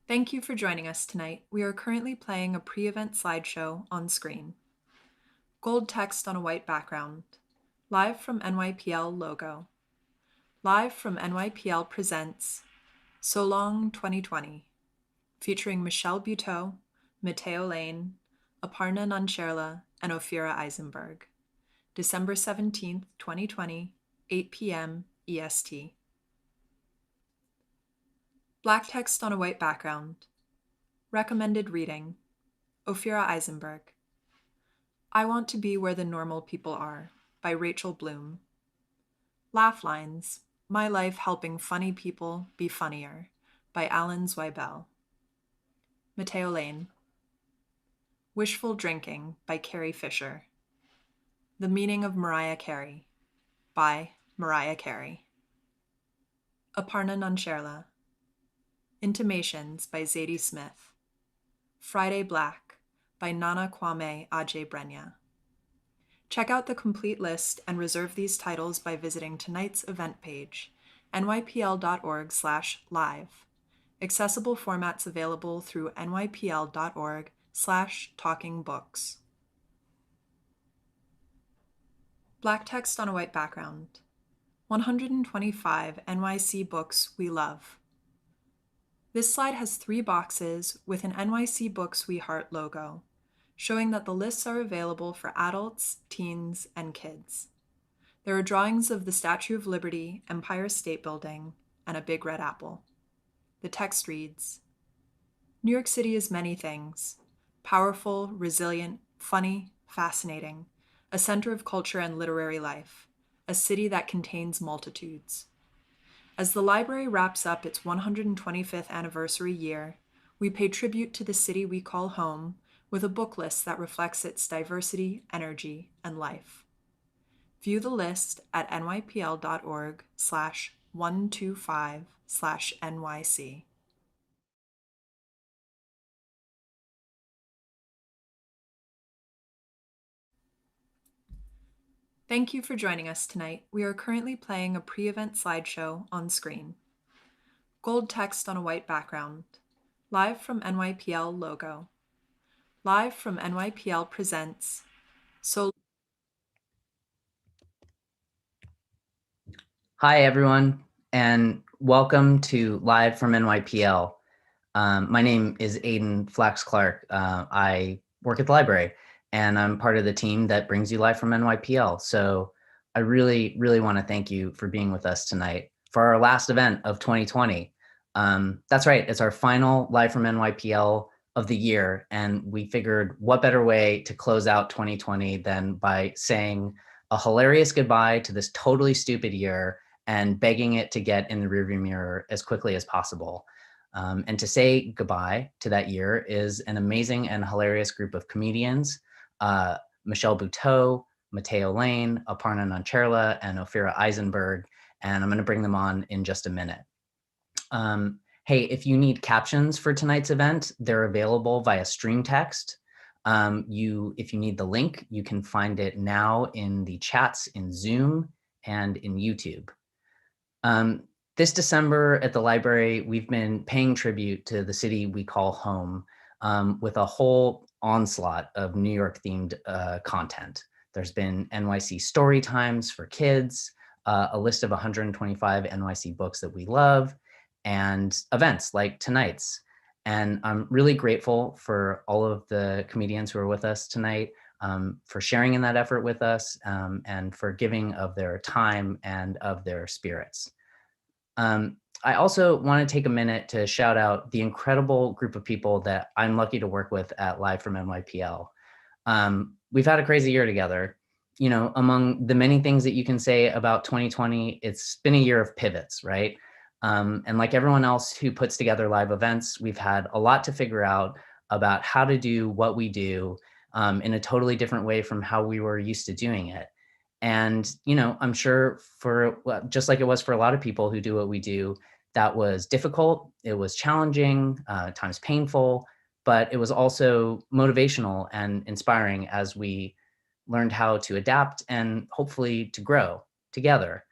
Thank you for joining us tonight. We are currently playing a pre-event slideshow on screen. Gold text on a white background. Live from NYPL logo. Live from NYPL presents So Long 2020, featuring Michelle Buteau, Matteo Lane, Aparna Nancherla, and Ophira Eisenberg. December 17th, 2020, 8 p.m. EST. Black text on a white background. Recommended reading. Ophira Eisenberg. I Want to Be Where the Normal People Are by Rachel Bloom. Laugh Lines. My Life Helping Funny People Be Funnier by Alan Zweibel. Matteo Lane. Wishful Drinking by Carrie Fisher. The Meaning of Mariah Carey by Mariah Carey. Aparna Nancherla. Intimations by Zadie Smith. Friday Black by Nana Kwame Ajay Brenya. Check out the complete list and reserve these titles by visiting tonight's event page, nypl.org/live. Accessible formats available through nypl.org/talkingbooks. Black text on a white background. 125 NYC books we love. This slide has 3 boxes with an NYC Books We Heart logo, showing that the lists are available for adults, teens, and kids. There are drawings of the Statue of Liberty, Empire State Building, and a big red apple. The text reads, New York City is many things: powerful, resilient, funny, fascinating, a center of culture and literary life, a city that contains multitudes. As the library wraps up its 125th anniversary year, we pay tribute to the city we call home with a book list that reflects its diversity, energy, and life. View the list at nypl.org/125/NYC. Thank you for joining us tonight. We are currently playing a pre-event slideshow on screen. Gold text on a white background. Live from NYPL logo. Live from NYPL presents So. Hi, everyone, and welcome to Live from NYPL. My name is Aiden Flax-Clark. I work at the library, and I'm part of the team that brings you Live from NYPL. So I really, really want to thank you for being with us tonight for our last event of 2020. That's right, it's our final Live from NYPL of the year, and we figured what better way to close out 2020 than by saying a hilarious goodbye to this totally stupid year and begging it to get in the rearview mirror as quickly as possible. And to say goodbye to that year is an amazing and hilarious group of comedians, Michelle Buteau, Matteo Lane, Aparna Nancherla, and Ophira Eisenberg, and I'm gonna bring them on in just a minute. Hey, if you need captions for tonight's event, they're available via stream text. If you need the link, you can find it now in the chats in Zoom and in YouTube. This December at the library, we've been paying tribute to the city we call home with a whole onslaught of New York themed content. There's been NYC story times for kids, a list of 125 NYC books that we love, and events like tonight's. And I'm really grateful for all of the comedians who are with us tonight, for sharing in that effort with us, and for giving of their time and of their spirits. I also want to take a minute to shout out the incredible group of people that I'm lucky to work with at Live from NYPL. We've had a crazy year together. You know, among the many things that you can say about 2020, it's been a year of pivots, right? And like everyone else who puts together live events, we've had a lot to figure out about how to do what we do in a totally different way from how we were used to doing it. And, you know, I'm sure just like it was for a lot of people who do what we do, that was difficult, it was challenging, times painful, but it was also motivational and inspiring as we learned how to adapt and hopefully to grow together.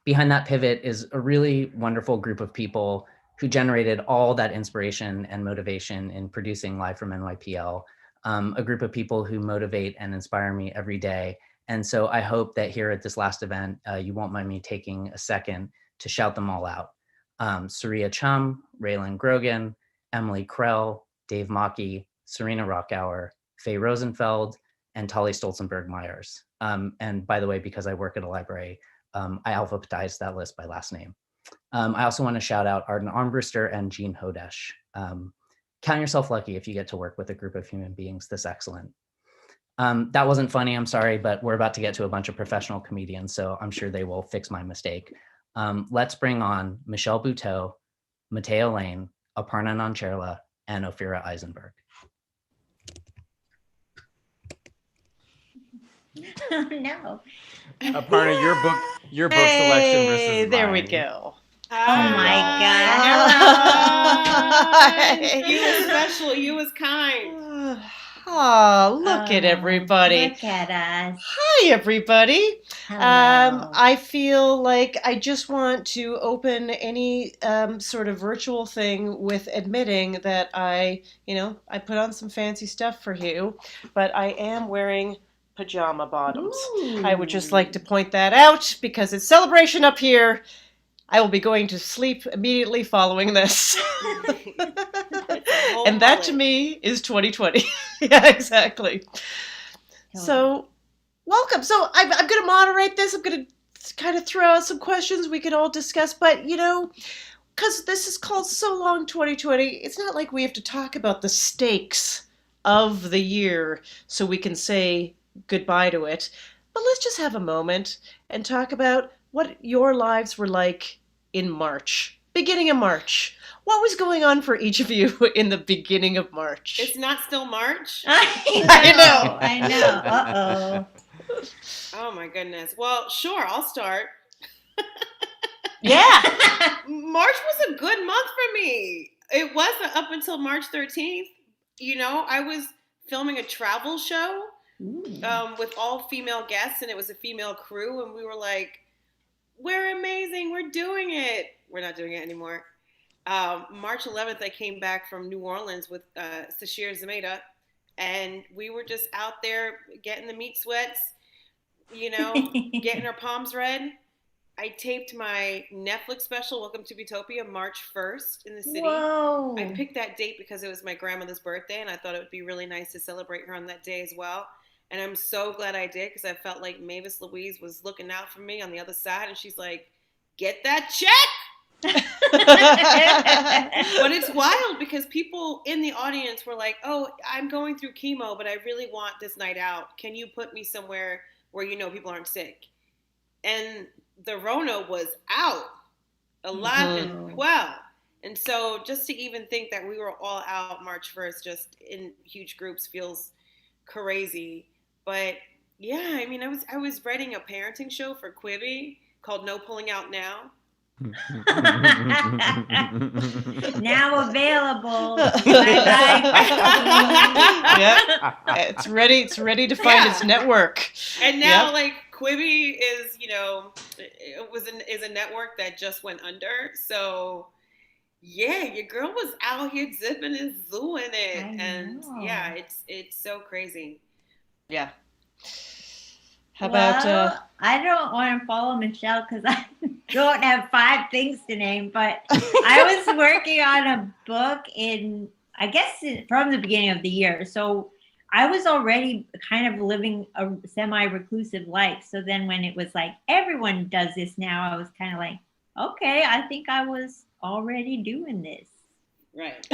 Behind that pivot is a really wonderful group of people who generated all that inspiration and motivation in producing Live from NYPL, a group of people who motivate and inspire me every day. And so I hope that here at this last event, you won't mind me taking a second to shout them all out. Saria Chum, Raylan Grogan, Emily Krell, Dave Maki, Serena Rockauer, Faye Rosenfeld, and Tali Stolzenberg-Myers. And by the way, because I work at a library, I alphabetized that list by last name. I also want to shout out Arden Armbruster and Jean Hodesh. Count yourself lucky if you get to work with a group of human beings this excellent. That wasn't funny, I'm sorry, but we're about to get to a bunch of professional comedians, so I'm sure they will fix my mistake. Let's bring on Michelle Buteau, Matteo Lane, Aparna Nancherla, and Ophira Eisenberg. No. Aparna, your book selection versus there mine. we go. Oh my God. You was special. You was kind. Oh, look at everybody. Look at us. Hi, everybody. Hello. I feel like I just want to open any sort of virtual thing with admitting that I put on some fancy stuff for you, but I am wearing pajama bottoms. Ooh. I would just like to point that out because it's celebration up here. I will be going to sleep immediately following this. And that to me is 2020. Yeah, exactly. So, welcome. So, I'm going to moderate this. I'm going to kind of throw out some questions we can all discuss. But, because this is called So Long 2020, it's not like we have to talk about the stakes of the year so we can say goodbye to it. But let's just have a moment and talk about what your lives were like in March, beginning of March. What was going on for each of you in the beginning of March? It's not still March. I know. Uh-oh. Oh my goodness. Well, sure, I'll start. Yeah. March was a good month for me. It wasn't up until March 13th. I was filming a travel show with all female guests, and it was a female crew, and we were like, we're amazing, we're doing it. We're not doing it anymore. March 11th, I came back from New Orleans with Sashir Zameda, and we were just out there getting the meat sweats, getting our palms red. I taped my Netflix special, Welcome to Utopia, March 1st in the city. Whoa. I picked that date because it was my grandmother's birthday, and I thought it would be really nice to celebrate her on that day as well. And I'm so glad I did, because I felt like Mavis Louise was looking out for me on the other side, and she's like, get that check! But it's wild because people in the audience were like, oh, I'm going through chemo, but I really want this night out. Can you put me somewhere where people aren't sick? And the Rona was out, alive and well. And so just to even think that we were all out March 1st, just in huge groups, feels crazy. But yeah, I mean, I was writing a parenting show for Quibi called No Pulling Out Now. Now available. Yeah, it's ready to find its network. And now, like, Quibi is, is a network that just went under. So, yeah, your girl was out here zipping and zooing it, and yeah, it's so crazy. Yeah. How about? I don't want to follow Michelle because I don't have 5 things to name, but I was working on a book from the beginning of the year. So I was already kind of living a semi-reclusive life. So then when it was like, everyone does this now, I was kind of like, okay, I think I was already doing this. Right.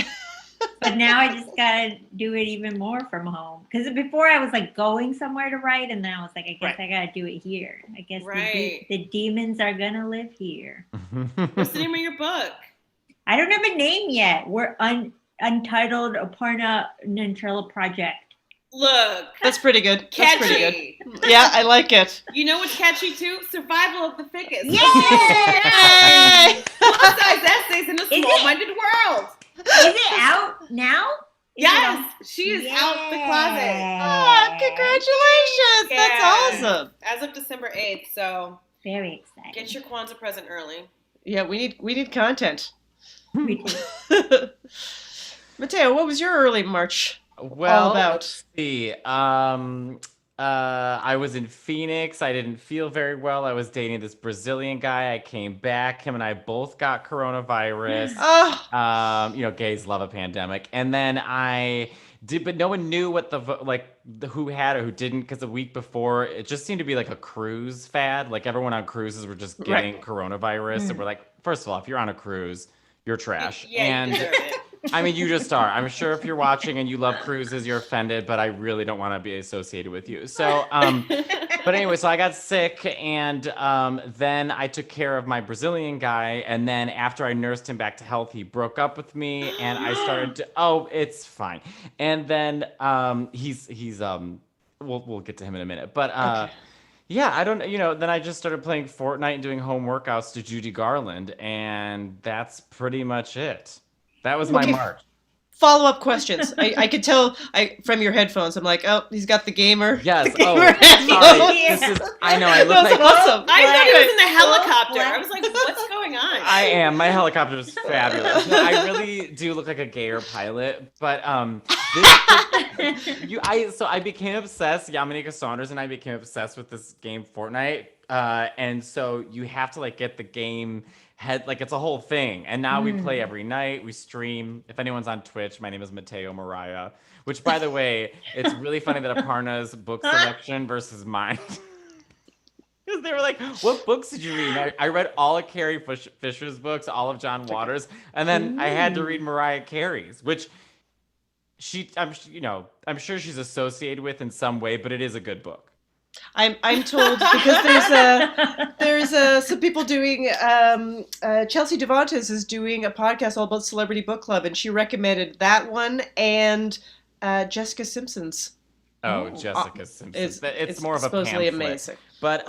But now I just got to do it even more from home. Because before I was like going somewhere to write, and then I was like, I guess I got to do it here. I guess the demons are going to live here. What's the name of your book? I don't have a name yet. We're Untitled Aparna Nancherla Project. Look. That's pretty good. Catchy. That's pretty good. Yeah, I like it. You know what's catchy too? Survival of the fittest. Yay! Plus-size essays in a small-minded world. Is it out now? Yes, she is out the closet. Oh, congratulations. Yeah. That's awesome. As of December 8th, so very exciting. Get your Kwanzaa present early. Yeah, we need content. Me too. Matteo, what was your early March Well, all about? let's see. I was in Phoenix. I didn't feel very well. I was dating this Brazilian guy. I came back. Him and I both got coronavirus. Gays love a pandemic. And then I did, but no one knew what who had or who didn't, because the week before it just seemed to be like a cruise fad. Like everyone on cruises were just getting coronavirus, and we're like, first of all, if you're on a cruise, you're trash. Yeah, you deserve it. I mean, you just are. I'm sure if you're watching and you love cruises, you're offended, but I really don't want to be associated with you. So, but anyway, so I got sick, and then I took care of my Brazilian guy, and then after I nursed him back to health, he broke up with me, and I started to, it's fine. And then we'll get to him in a minute, but yeah, I don't, then I just started playing Fortnite and doing home workouts to Judy Garland, and that's pretty much it. That was my March. Follow-up questions. I could tell from your headphones. I'm like, oh, he's got the gamer. Yes. Gamer headphones. I know. I look like awesome. I thought he was in the helicopter. I was like, what's going on? I am. My helicopter is fabulous. No, I really do look like a gayer pilot, but I became obsessed. Yamanika Saunders and I became obsessed with this game Fortnite, and so you have to get the game. It's a whole thing, and now we play every night. We stream. If anyone's on Twitch, my name is Matteo Mariah. Which, by the way, it's really funny that Aparna's book selection versus mine, because they were like, "What books did you read?" I read all of Carrie Fisher's books, all of John Waters, and then I had to read Mariah Carey's, which I'm sure she's associated with in some way, but it is a good book. I'm told, because there's some people doing Chelsea Devontes is doing a podcast all about Celebrity Book Club, and she recommended that one and Jessica Simpson's. Oh, Jessica Simpson. It's more of a supposedly pamphlet. Amazing. But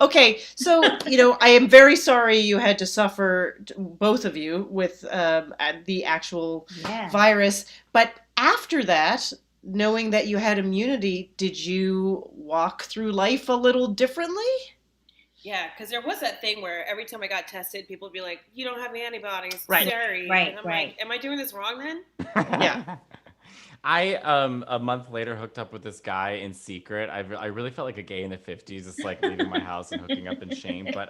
okay, so I am very sorry you had to suffer, both of you, with the actual virus. But after that, knowing that you had immunity, did you walk through life a little differently? Yeah, because there was that thing where every time I got tested, people would be like, "You don't have antibodies." Right. Sorry. Right. And I'm like, "Am I doing this wrong then?" Yeah. I a month later hooked up with this guy in secret. I really felt like a gay in the 50s, just leaving my house and hooking up in shame. But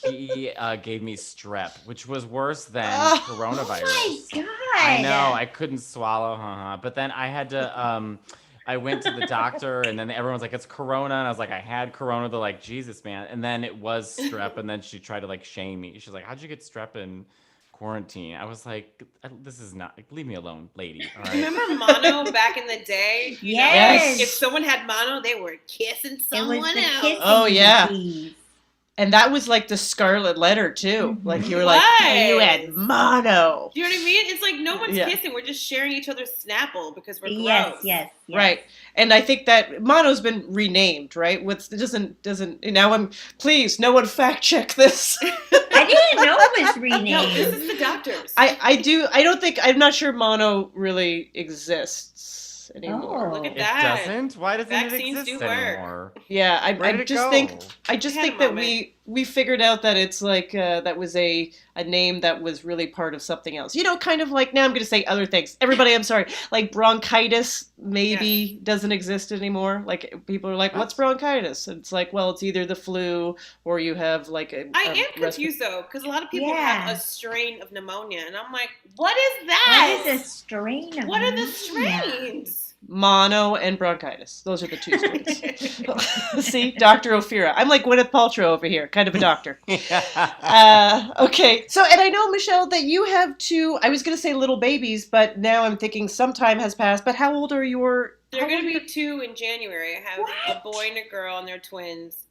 he gave me strep, which was worse than coronavirus. Oh my God. I know, I couldn't swallow, but then I had to I went to the doctor, and then everyone's like, "It's corona," and I was like, "I had corona." They're like, "Jesus, man." And then it was strep, and then she tried to shame me. She's like, "How'd you get strep in quarantine?" I was like, "This is not, leave me alone, lady." All right? Remember mono back in the day? Yes. If someone had mono, they were kissing someone else. Kissing Oh, yeah. disease. And that was the scarlet letter too. You were like, hey, you had mono. Do you know what I mean? It's like no one's Yeah. kissing. We're just sharing each other's Snapple because we're gross. Yes. Right. And I think that mono's been renamed, right? Doesn't now please, no one fact check this. I didn't know it was renamed. No, this is the doctors. I'm not sure mono really exists anymore. Look at It that. doesn't? Why doesn't Vaccines it exist do work. anymore? Yeah, Where did I it just go? think Had a that moment. we figured out that it's that was a name that was really part of something else. Kind of now I'm going to say other things. Everybody, I'm sorry. Bronchitis maybe doesn't exist anymore. People are like, "What's bronchitis?" And it's well, it's either the flu or you have I am confused though, because a lot of people have a strain of pneumonia, and I'm like, what is that? What is a strain of What are the pneumonia? strains? mono and bronchitis. Those are the two strains. See, Dr. Ophira. I'm like Gwyneth Paltrow over here, kind of a doctor. Okay. So, and I know, Michelle, that you have two, I was going to say little babies, but now I'm thinking some time has passed. But how old are your... They're going to be 2 in January. I have a boy and a girl, and they're twins.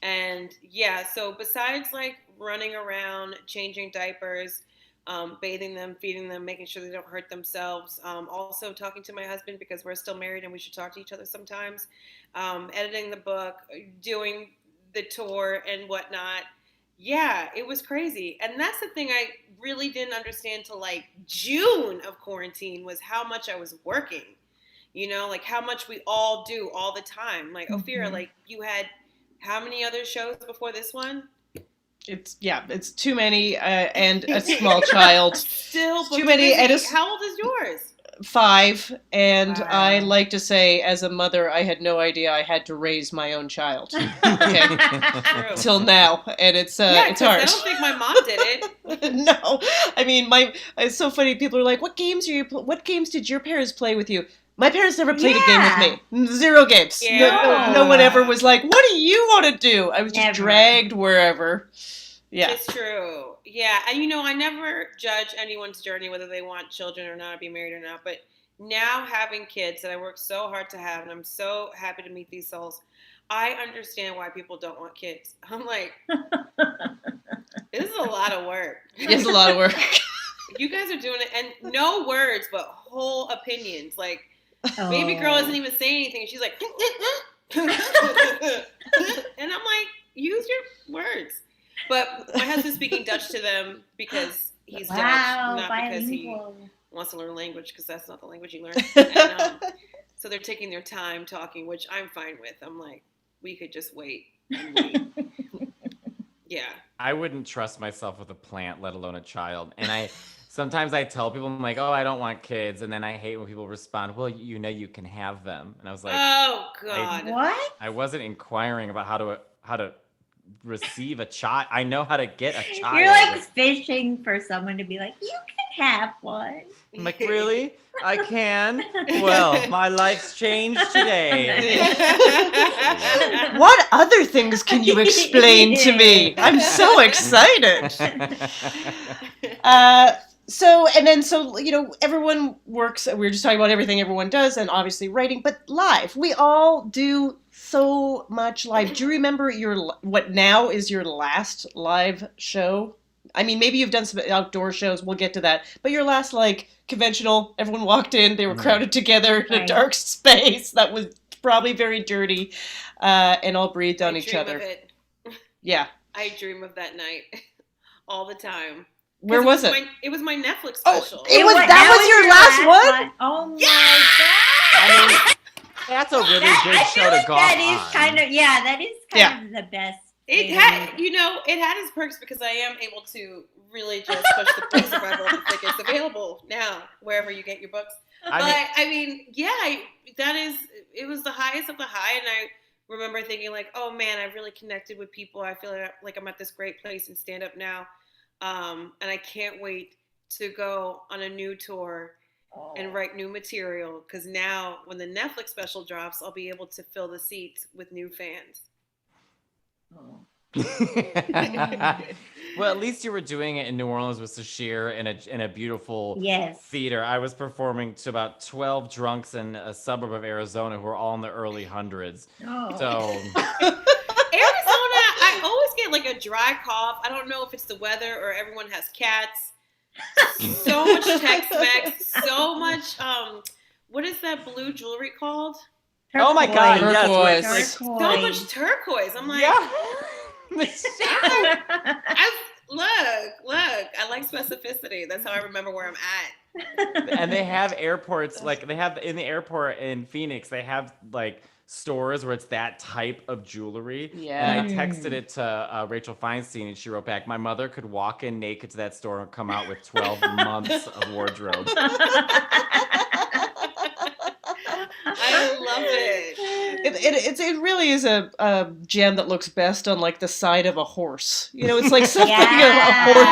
And yeah, so besides running around, changing diapers, bathing them, feeding them, making sure they don't hurt themselves. Also talking to my husband because we're still married and we should talk to each other sometimes. Editing the book, doing the tour and whatnot. Yeah, it was crazy. And that's the thing I really didn't understand till June of quarantine was how much I was working. How much we all do all the time. Ophira, you had how many other shows before this one? it's too many and a small child. Still too many. And how old is yours? 5, and Wow. I like to say, as a mother, I had no idea I had to raise my own child. Okay, True. till now, and it's hard. I don't think my mom did it. No, I mean, it's so funny. People are like, "What games What games did your parents play with you?" My parents never played a game with me. 0 games. Yeah. No one ever was like, "What do you want to do?" I was just Never. dragged wherever. Yeah. It's true. Yeah. And I never judge anyone's journey, whether they want children or not, be married or not. But now having kids that I worked so hard to have, and I'm so happy to meet these souls, I understand why people don't want kids. I'm like, this is a lot of work. It's a lot of work. You guys are doing it. And no words, but whole opinions. Like, Oh. baby girl isn't even saying anything. And she's like, and I'm like, use your words. But my husband's speaking Dutch to them because he's Dutch, not because he bilingual. wants to learn language, because that's not the language you learn. And, so they're taking their time talking, which I'm fine with. I'm like, we could just wait and wait. Yeah. I wouldn't trust myself with a plant, let alone a child. And sometimes I tell people, I'm like, oh, I don't want kids. And then I hate when people respond, well, you can have them. And I was like, Oh God. What? I wasn't inquiring about how to receive a child. I know how to get a child. You're like fishing for someone to be like, you can have one. I'm like, really? I can? Well, my life's changed today. What other things can you explain to me? I'm so excited. So everyone works. We were just talking about everything everyone does, and obviously writing, but live. We all do so much live. Do you remember what now is your last live show? I mean, maybe you've done some outdoor shows. We'll get to that. But your last, conventional, everyone walked in, they were crowded together in a dark space that was probably very dirty, and all breathed on each other. Of it. Yeah. I dream of that night all the time. Where was it? It was my Netflix special. That was your last one? Oh my God. I mean, that's a really good show to go on. That is kind of the best. It had its perks because I am able to really just push the price of my book tickets available now wherever you get your books. It was the highest of the high, and I remember thinking like, oh man, I've really connected with people. I feel like I'm at this great place in stand up now, and I can't wait to go on a new tour and write new material, because now when the Netflix special drops, I'll be able to fill the seats with new fans. Well, at least you were doing it in New Orleans with Sashir in a beautiful theater. I was performing to about 12 drunks in a suburb of Arizona who were all in the early hundreds. Oh. So Arizona, I always get like a dry cough. I don't know if it's the weather or everyone has cats. So much Tex-Mex, so much what is that blue jewelry called? Turquoise. Oh my God, yes. So much turquoise. I'm like, look, I like specificity. That's how I remember where I'm at. And they have airports, they have in the airport in Phoenix, they have stores where it's that type of jewelry. Yeah. And I texted it to Rachel Feinstein, and she wrote back, my mother could walk in naked to that store and come out with 12 months of wardrobe. I love it. It really is a gem that looks best on the side of a horse. It's like something of a horse.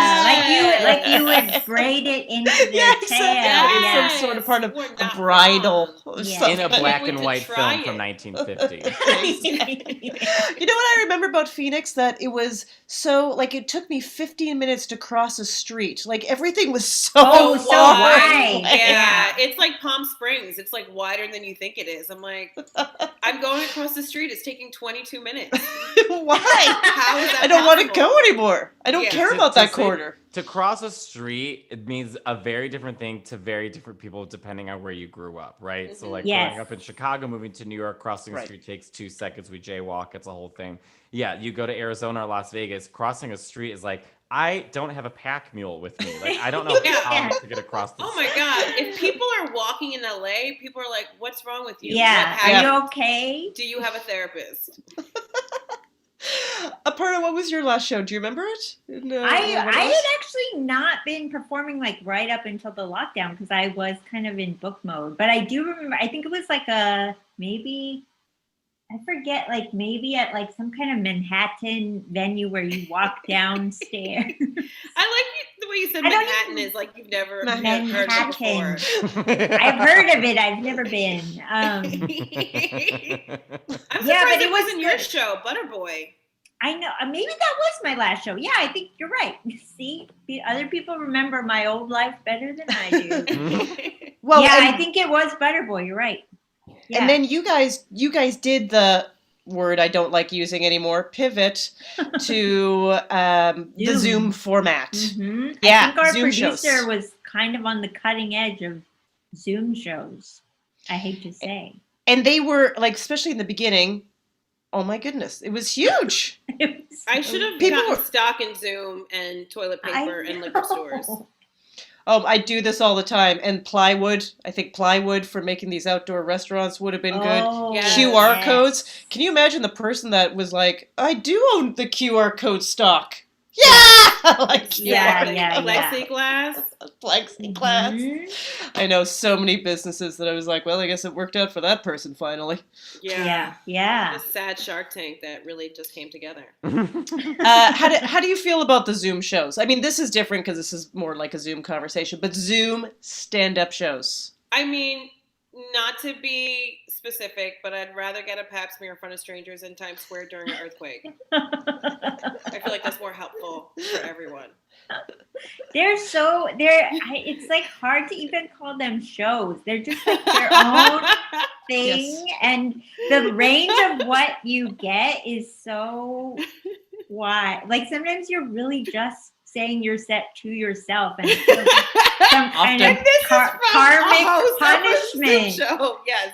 Like you would braid it into the tail. It's some sort of part of a bridle. In a black and white film from 1950. You know what I remember about Phoenix? That it was so it took me 15 minutes to cross a street. Everything was so wide. Yeah, it's like Palm Springs. It's wider than you think it is. I'm like, I'm going across the street. It's taking 22 minutes. Why? How is that I don't want to possible? go anymore. I don't care about that corner. To cross a street, it means a very different thing to very different people depending on where you grew up, right? Mm-hmm. So growing up in Chicago, moving to New York, crossing the street takes 2 seconds. We jaywalk. It's a whole thing. Yeah, you go to Arizona or Las Vegas, crossing a street is I don't have a pack mule with me. I don't know how to get across the street. Oh my God. If people are walking in LA, people are like, what's wrong with you? Yeah. Are you okay? Do you have a therapist? Aparna, what was your last show? Do you remember it? I had actually not been performing like right up until the lockdown because I was kind of in book mode. But I do remember, I think it was like maybe, I forget, like maybe at like some kind of Manhattan venue where you walk downstairs. I like the way you said Manhattan is like you've never heard of it before. I've heard of it. I've never been. I'm surprised it wasn't your show, Butterboy. I know. Maybe that was my last show. Yeah, I think you're right. See, the other people remember my old life better than I do. Well, yeah, I think it was Butterboy. You're right. Yeah. And then you guys did the word I don't like using anymore, pivot to the Zoom format. Mm-hmm. Yeah, I think our Zoom producer was kind of on the cutting edge of Zoom shows. I hate to say. And they were like, especially in the beginning, oh my goodness, it was huge. I should have gotten stock in Zoom and toilet paper and liquor stores. Oh, I do this all the time. And plywood. I think plywood for making these outdoor restaurants would have been good. Yes. QR codes. Can you imagine the person that was like, I do own the QR code stock. Yeah! Plexiglass. Plexiglass. Mm-hmm. I know so many businesses that I was like, well, I guess it worked out for that person finally. Yeah. The sad Shark Tank that really just came together. How do you feel about the Zoom shows? I mean, this is different because this is more like a Zoom conversation, but Zoom stand-up shows. I mean, not to be specific, but I'd rather get a pap smear in front of strangers in Times Square during an earthquake. I feel like that's more helpful for everyone. It's like hard to even call them shows. They're just like their own thing. Yes. And the range of what you get is so wide. Like sometimes you're really just saying your set to yourself and some kind of karmic punishment. Show. Yes.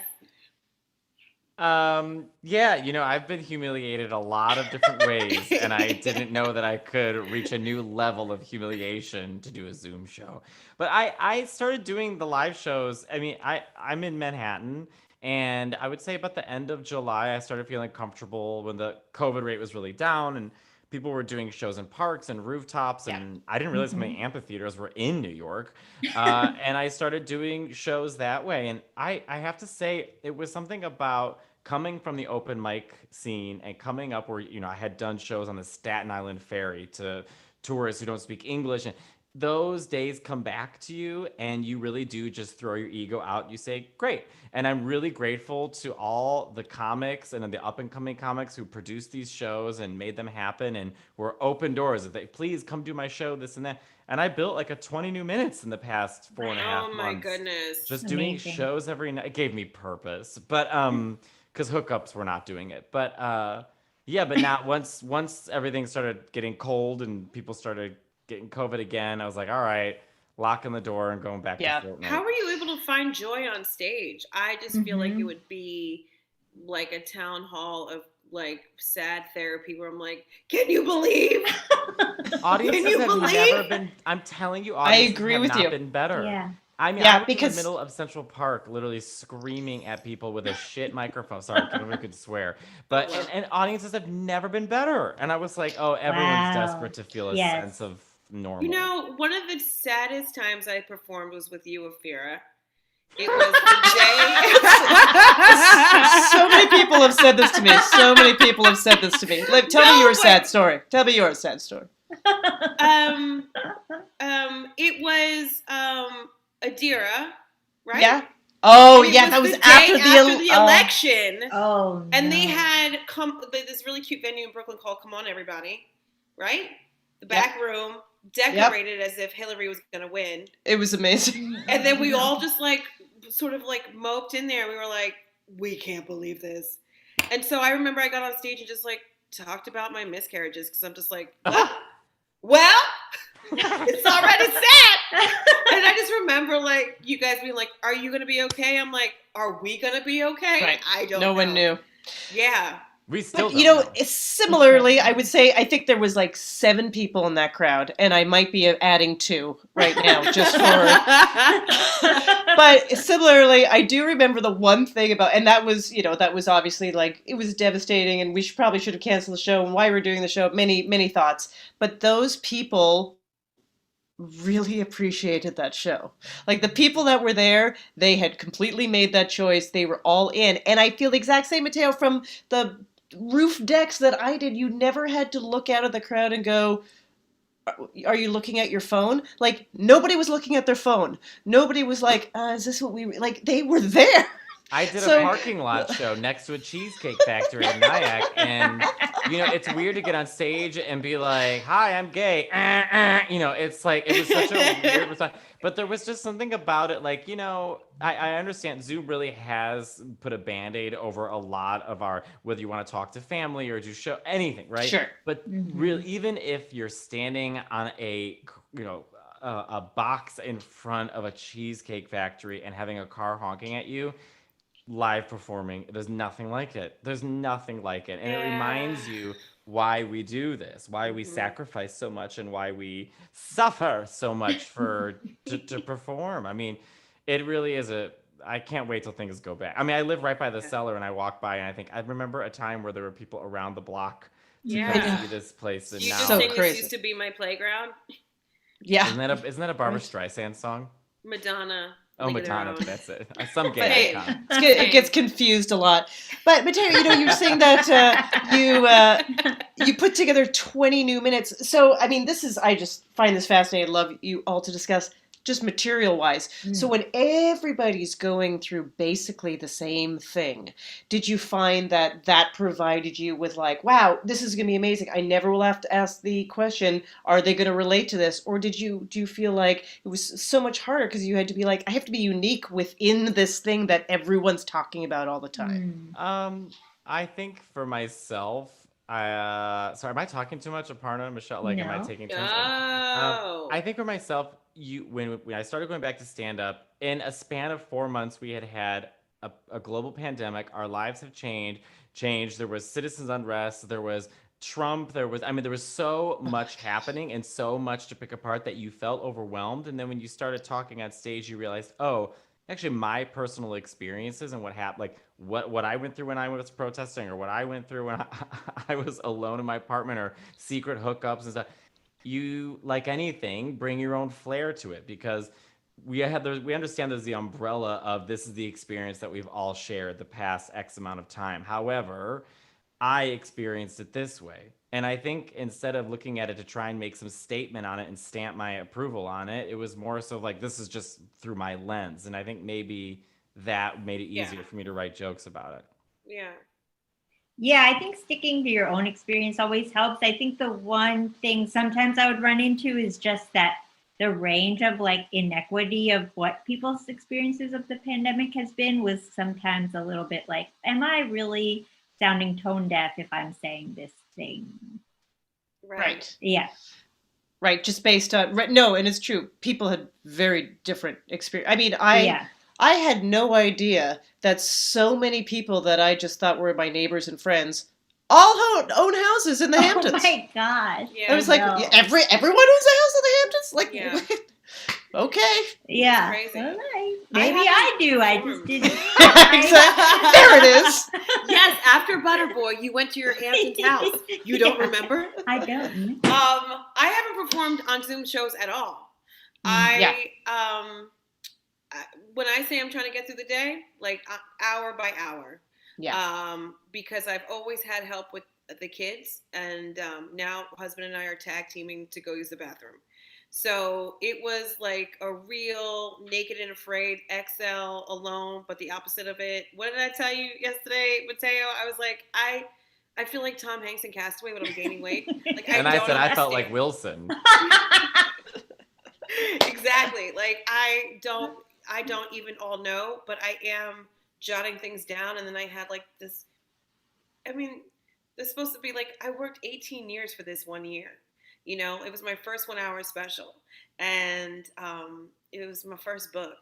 Yeah, I've been humiliated a lot of different ways, and I didn't know that I could reach a new level of humiliation to do a Zoom show. But I started doing the live shows. I mean, I'm in Manhattan, and I would say about the end of July, I started feeling comfortable when the COVID rate was really down, and people were doing shows in parks and rooftops, and I didn't realize how many amphitheaters were in New York. And I started doing shows that way. And I have to say, it was something about coming from the open mic scene and coming up where, I had done shows on the Staten Island ferry to tourists who don't speak English. And those days come back to you, and you really do just throw your ego out. You say, great. And I'm really grateful to all the comics and the up-and-coming comics who produced these shows and made them happen and were open doors. If they, please come do my show, this and that. And I built like a 20 new minutes in the past 4.5 months. Oh my goodness. Just doing shows every night. It gave me purpose. But because hookups were not doing it. But but now once everything started getting cold and people started getting COVID again, I was like, all right, locking the door and going back to Fortnite. How were you able to find joy on stage? I just feel like it would be like a town hall of like sad therapy where I'm like, can you believe? Audiences have never been, I'm telling you, audiences have not been better. Yeah. I mean, I was in the middle of Central Park, literally screaming at people with a shit microphone. Sorry, I don't know if I could swear. But and audiences have never been better. And I was like, oh, everyone's desperate to feel a sense of normal. One of the saddest times I performed was with you, Ophira. It was the day. So many people have said this to me. Tell me your sad story. It was Adira, right? Yeah. Oh, yeah, that was after the election. Oh, and they had this really cute venue in Brooklyn called Come On Everybody, right? The back room, decorated as if Hillary was going to win. It was amazing. And then we all just sort of moped in there. We were like, we can't believe this. And so I remember I got on stage and just talked about my miscarriages because I'm just like, well, it's already sad. And I just remember you guys being like, are you going to be okay? I'm like, are we going to be okay? Right. I don't know. No one knew. Yeah. We still But, don't know. similarly, I would say I think there was like 7 people in that crowd, and I might be adding 2 right now just for. But similarly, I do remember the one thing about, and that was, that was obviously like, it was devastating, and we probably should have canceled the show, and why we're doing the show, many, many thoughts. But those people really appreciated that show. Like, the people that were there, they had completely made that choice. They were all in. And I feel the exact same, Matteo, from the roof decks that I did. You never had to look out of the crowd and go, are you looking at your phone? Like, nobody was looking at their phone. Nobody was like, is this what we, like, they were there. I did a parking lot show next to a cheesecake factory in Nyack, and it's weird to get on stage and be like, "Hi, I'm gay." It's like it was such a weird response. But there was just something about it, like I understand Zoom really has put a Band-Aid over a lot of our, whether you want to talk to family or do show anything, right? Sure. But really, even if you're standing on a box in front of a cheesecake factory and having a car honking at you, live performing, there's nothing like it. There's nothing like it. And it reminds you why we do this, why we sacrifice so much, and why we suffer so much to perform. I mean, it really is I can't wait till things go back. I mean, I live right by the cellar, and I walk by, and I remember a time where there were people around the block to come see this place. And you now, just so think crazy. This used to be my playground. Yeah. Isn't that a Barbra Streisand song? Madonna. Oh, Madonna, that's it. Some gay icon. It gets confused a lot. But Matteo, you're saying that you put together 20 new minutes. So, I mean, I just find this fascinating. I'd love you all to discuss just material-wise. So when everybody's going through basically the same thing, did you find that provided you with like, wow, this is going to be amazing. I never will have to ask the question, are they going to relate to this? Or do you feel like it was so much harder because you had to be like, I have to be unique within this thing that everyone's talking about all the time? I think for myself, sorry, am I talking too much, Aparna and Michelle? Like, am I taking turns? I think for myself, when I started going back to stand up, in a span of 4 months, we had a global pandemic. Our lives have changed. There was citizens unrest. There was Trump. There was so much happening and so much to pick apart that you felt overwhelmed. And then when you started talking on stage, you realized, oh, actually my personal experiences and what happened, like what I went through when I was protesting, or what I went through when I was alone in my apartment, or secret hookups and stuff. You, like anything, bring your own flair to it, because we understand there's the umbrella of this is the experience that we've all shared the past X amount of time. However, I experienced it this way. And I think instead of looking at it to try and make some statement on it and stamp my approval on it, it was more so like, this is just through my lens. And I think maybe that made it easier for me to write jokes about it. Yeah. Yeah, I think sticking to your own experience always helps. I think the one thing sometimes I would run into is just that the range of like inequity of what people's experiences of the pandemic has been was sometimes a little bit like, am I really sounding tone deaf if I'm saying this thing? Right. Yeah. Right, just based on, no, and it's true. People had very different experience. I mean, I had no idea that so many people that I just thought were my neighbors and friends all own houses in the Hamptons. Oh my gosh. I was like, everyone owns a house in the Hamptons? Like, okay. Yeah. Well, maybe I do. I just didn't. Exactly. There it is. Yes, after Butterboy, you went to your Hamptons house. You don't remember? I don't. I haven't performed on Zoom shows at all. When I say I'm trying to get through the day, like hour by hour. Yeah. Because I've always had help with the kids, and now husband and I are tag teaming to go use the bathroom. So it was like a real naked and afraid XL alone, but the opposite of it. What did I tell you yesterday, Matteo? I was like, I feel like Tom Hanks in Castaway when I'm gaining weight. Like, I felt like Wilson. Exactly. Like I don't even all know, but I am jotting things down. And then I had like this, I mean, it's supposed to be like, I worked 18 years for this 1 year. You know, it was my first 1 hour special, and it was my first book.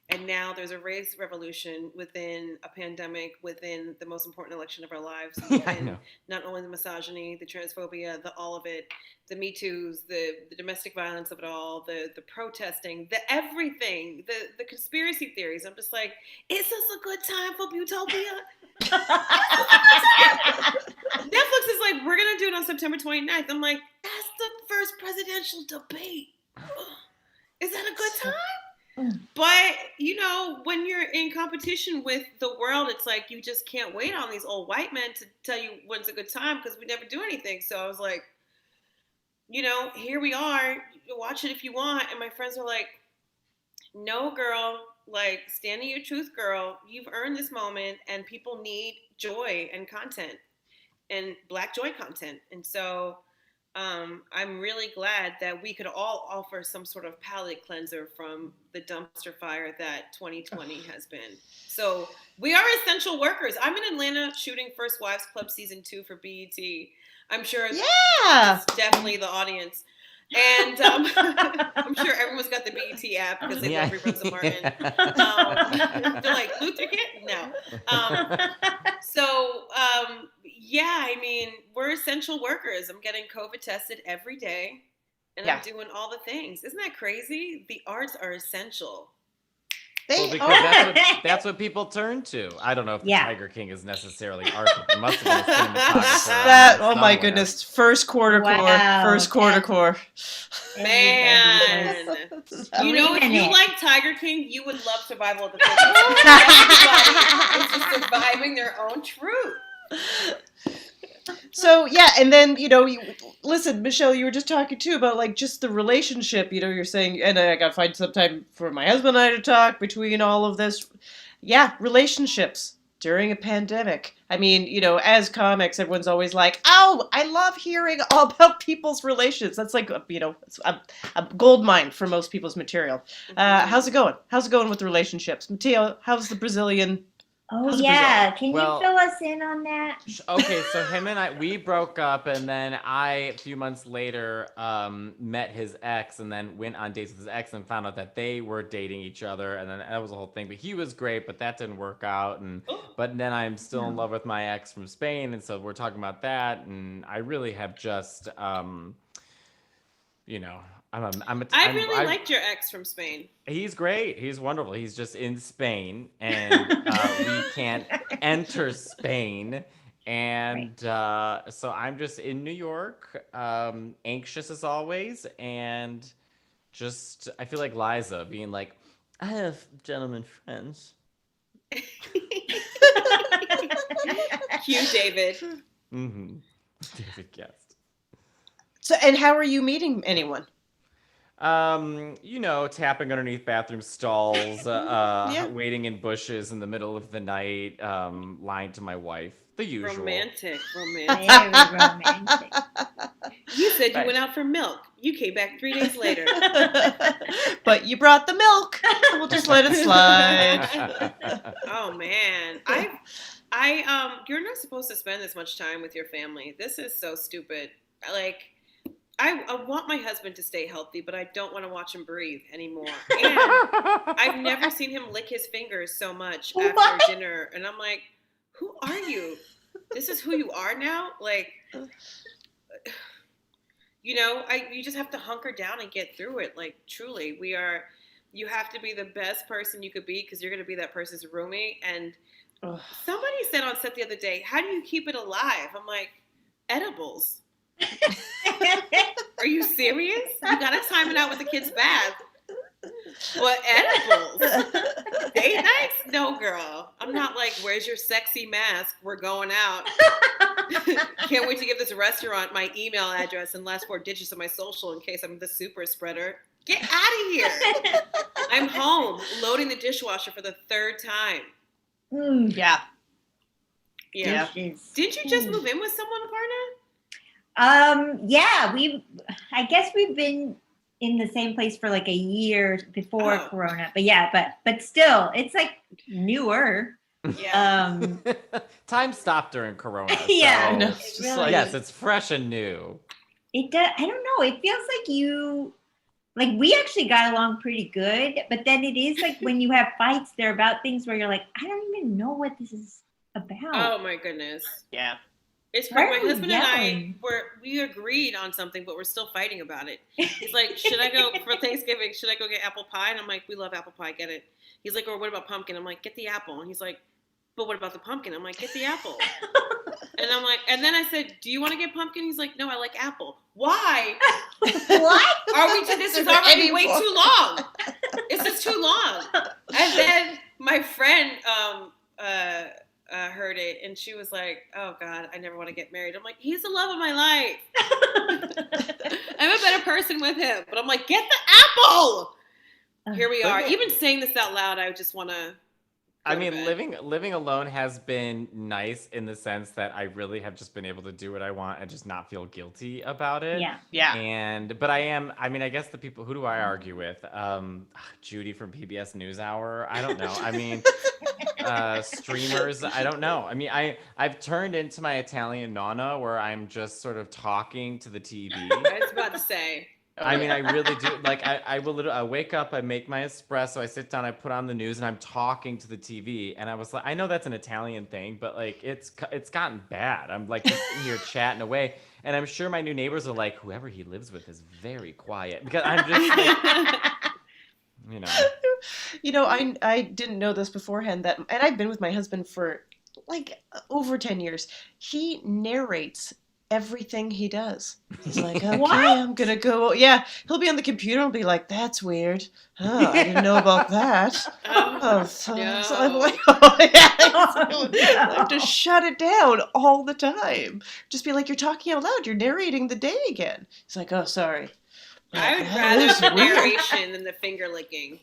And now there's a race revolution within a pandemic, within the most important election of our lives. And not only the misogyny, the transphobia, all of it, the Me Too's, the domestic violence of it all, the protesting, the everything, the conspiracy theories. I'm just like, is this a good time for Butopia? Netflix is like, we're going to do it on September 29th. I'm like, that's the first presidential debate. Is that a good time? But, you know, when you're in competition with the world, it's like you just can't wait on these old white men to tell you when's a good time because we never do anything. So I was like, you know, here we are. Watch it if you want. And my friends are like, no, girl, like, stand in your truth, girl. You've earned this moment, and people need joy and content and Black joy content. And so I'm really glad that we could all offer some sort of palate cleanser from the dumpster fire that 2020 has been. So we are essential workers. I'm in Atlanta shooting First Wives Club season 2 for BET. I'm sure it's definitely the audience. And I'm sure everyone's got the BET app because they love reruns of Martin. They're like, Luther Kid? No. Yeah, I mean, we're essential workers. I'm getting COVID tested every day, and I'm doing all the things. Isn't that crazy? The arts are essential. That's what people turn to. I don't know if the Tiger King is necessarily art, but there must have been a cinematographer. Oh my goodness! First quarter core. Man, you know, if you like Tiger King, you would love Survival of the Fittest. It's just surviving their own truth. So yeah, and then listen, Michelle, you were just talking too about like just the relationship. You know, you're saying, and I gotta find some time for my husband and I to talk between all of this. Yeah, relationships during a pandemic. I mean, you know, as comics, everyone's always like, "Oh, I love hearing all about people's relations." That's like, you know, it's a gold mine for most people's material. How's it going? How's it going with the relationships, Matteo? How's the Brazilian? Oh yeah, can you fill us in on that? Okay, so him and we broke up, and then a few months later, met his ex, and then went on dates with his ex, and found out that they were dating each other, and then that was the whole thing. But he was great, but that didn't work out, but then I'm still in love with my ex from Spain, and so we're talking about that, and I really have just, you know. I really liked your ex from Spain. He's great. He's wonderful. He's just in Spain, and we can't enter Spain. And so I'm just in New York, anxious as always, and just I feel like Liza being like, I have gentleman friends. Cue David. Mm-hmm. David Guest. So, and how are you meeting anyone? You know, tapping underneath bathroom stalls, waiting in bushes in the middle of the night, lying to my wife. The usual. Romantic. Very romantic. You said you went out for milk. You came back 3 days later. But you brought the milk. We'll just let it slide. Oh man. You're not supposed to spend this much time with your family. This is so stupid. Like, I want my husband to stay healthy, but I don't want to watch him breathe anymore. And I've never seen him lick his fingers so much after dinner. And I'm like, who are you? This is who you are now? Like, you know, you just have to hunker down and get through it. Like, truly, you have to be the best person you could be because you're going to be that person's roomie. And somebody said on set the other day, how do you keep it alive? I'm like, edibles. Are you serious? You gotta time it out with the kid's bath. What, edibles? Date nights? No, girl. I'm not like, where's your sexy mask? We're going out. Can't wait to give this restaurant my email address and last 4 digits of my social in case I'm the super spreader. Get out of here. I'm home, loading the dishwasher for the 3rd time. Yeah. Did you just move in with someone, Aparna? Yeah, I guess we've been in the same place for like a year before Corona, but still, it's like newer. Yeah. Time stopped during Corona. Yeah. So It's really, yes, it's fresh and new. It does. I don't know. It feels like like we actually got along pretty good, but then it is like when you have fights, they're about things where you're like, I don't even know what this is about. Oh my goodness. Yeah. It's Why my are we husband and yelling? we agreed on something, but we're still fighting about it. He's like, should I go for Thanksgiving? Should I go get apple pie? And I'm like, we love apple pie, get it. He's like, or what about pumpkin? I'm like, get the apple. And he's like, but what about the pumpkin? I'm like, get the apple. And I'm like, and then I said, do you want to get pumpkin? He's like, no, I like apple. Why? What? This is already way too long. This is too long. And then my friend heard it, and she was like, oh God, I never want to get married. I'm like, he's the love of my life. I'm a better person with him. But I'm like, get the apple. Here we are. Even saying this out loud, I just want to. I mean, living alone has been nice in the sense that I really have just been able to do what I want and just not feel guilty about it. Yeah. Yeah. But I mean, I guess the people, who do I argue with? Judy from PBS NewsHour. I don't know. I mean, streamers. I don't know. I mean, I've turned into my Italian nonna where I'm just sort of talking to the TV. I was about to say. I mean, I really do. Like, I will literally, I wake up, I make my espresso, I sit down, I put on the news, and I'm talking to the TV. And I was like, I know that's an Italian thing, but like, it's gotten bad. I'm like just in here chatting away, and I'm sure my new neighbors are like, whoever he lives with is very quiet, because I'm just like, you know. You know, I didn't know this beforehand, and I've been with my husband for like over 10 years. He narrates everything he does. He's like, okay, I'm gonna go. Yeah, he'll be on the computer and be like, that's weird. Oh, I didn't know about that. So I'm like, oh yeah. I have to shut it down all the time. Just be like, you're talking out loud. You're narrating the day again. He's like, oh, sorry. I would rather the narration than the finger licking.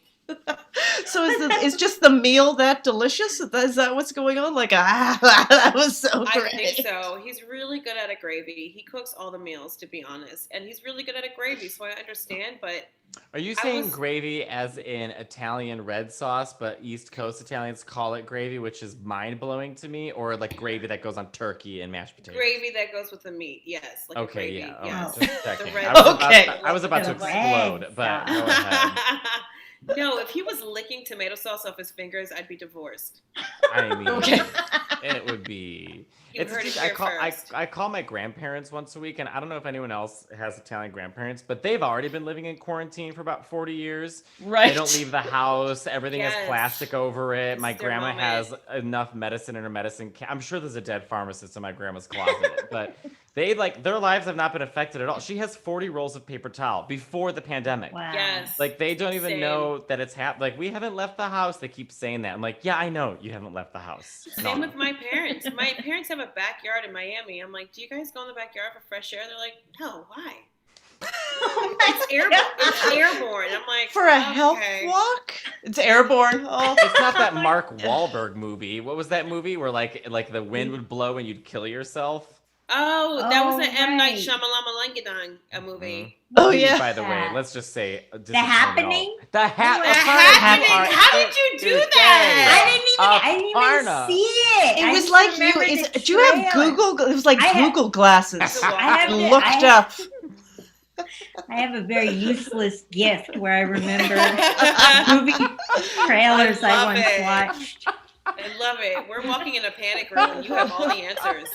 So is just the meal that delicious? Is that what's going on? Like, that was so great. I think so. He's really good at a gravy. He cooks all the meals, to be honest, and he's really good at a gravy. So I understand, but are you saying gravy as in Italian red sauce, but East Coast Italians call it gravy, which is mind-blowing to me, or like gravy that goes on turkey and mashed potatoes? Gravy that goes with the meat, yes. Like okay, gravy, yeah. Yes. Just checking. Okay. I was about to explode, but go ahead. No, if he was licking tomato sauce off his fingers, I'd be divorced. I mean, okay. It would be. You heard it here first. I call my grandparents once a week, and I don't know if anyone else has Italian grandparents, but they've already been living in quarantine for about 40 years. Right. They don't leave the house. Everything has Yes. plastic over it. It's My their grandma moment. has enough medicine in her medicine. I'm sure there's a dead pharmacist in my grandma's closet, but they their lives have not been affected at all. She has 40 rolls of paper towel before the pandemic. Wow. Yes. Like, they don't even Same. know that it's happened. Like, we haven't left the house. They keep saying that. I'm like, yeah, I know you haven't left the house. Same with my parents. My parents have a backyard in Miami. I'm like, do you guys go in the backyard for fresh air? They're like, no, why? It's airborne. It's airborne. I'm like, For a health okay. walk? It's airborne. Oh. It's not that Mark Wahlberg movie. What was that movie where like the wind would blow and you'd kill yourself? Oh, that was an M. Night right. Shyamalan a movie. Oh, yeah. By the way, let's just say The Happening? The The Happening. Happening? How did you do that? I didn't even see it. It I was just like remember the do you have trailer. Google? It was like I have- Google glasses. I have Looked I up. I have a very useless gift where I remember movie trailers I love once it. watched. I love it. We're walking in a panic room and you have all the answers.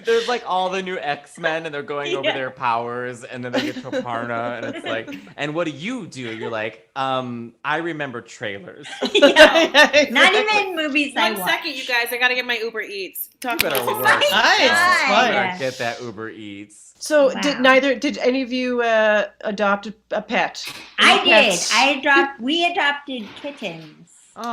There's like all the new X-Men and they're going over Yeah. their powers and then they get to Aparna and it's like, and what do? You're like, I remember trailers. Not even movies I One watched. second, you guys. I gotta get my Uber Eats. Talk You better about work. this. Nice. God. Fun. Yeah. Get that Uber Eats. So Wow. did any of you adopt a pet? I Any did. pets? We adopted kittens. Oh,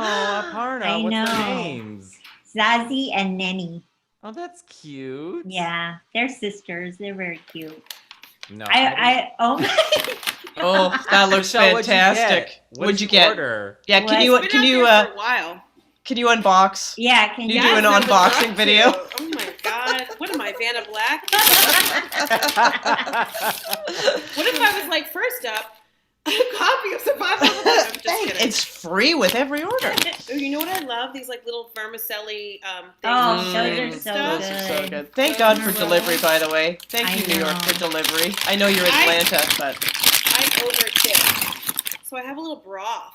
Aparna, I what's their know. names? Zazie and Nenny. Oh, that's cute. Yeah, they're sisters.Ey're very cute. No. Oh, that looks Michelle, what'd you fantastic. get? What'd you get? Order? Yeah, What? can you It's been out there for a while. can you unbox? Yeah, can You you do an I would unboxing love video? to. Oh my god. What am I, Vanna Black? What if I was like, first up, a copy of Survival of the Fittest? I'm just Hey, kidding. it's free with every order. Oh, you know what I love? These like little vermicelli things. Oh, with those shrimp are and so stuff. Those are so good. good. Thank God for delivery, by the way. Thank I you, New York, know. for delivery. I know you're I- Atlanta, but I over tip. So I have a little broth.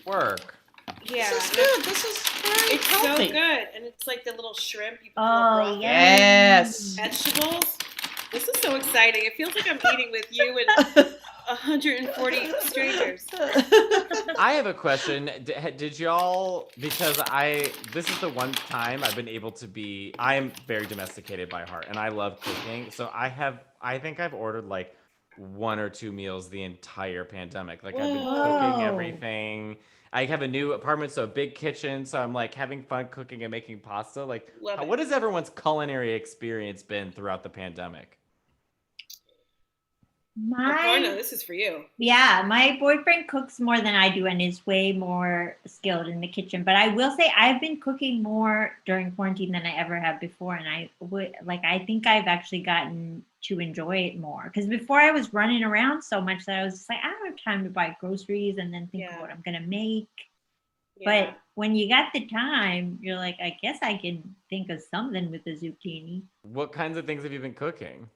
Work. Yeah. This is good. This is very It's healthy. so good. And it's like the little shrimp. You put the Oh, little broth Yes. in. Vegetables. This is so exciting. It feels like I'm eating with you and 140 strangers. I have a question. Did y'all, because this is the one time I've been able to be, I am very domesticated by heart and I love cooking. So I think I've ordered like 1 or 2 meals the entire pandemic. Like I've been cooking everything. I have a new apartment, so a big kitchen. So I'm like having fun cooking and making pasta. Like, what has everyone's culinary experience been throughout the pandemic? Aparna, this is for you. Yeah, my boyfriend cooks more than I do and is way more skilled in the kitchen. But I will say I've been cooking more during quarantine than I ever have before. And I think I've actually gotten to enjoy it more. Because before I was running around so much that I was just like, I don't have time to buy groceries and then think of what I'm going to make. Yeah. But when you got the time, you're like, I guess I can think of something with the zucchini. What kinds of things have you been cooking?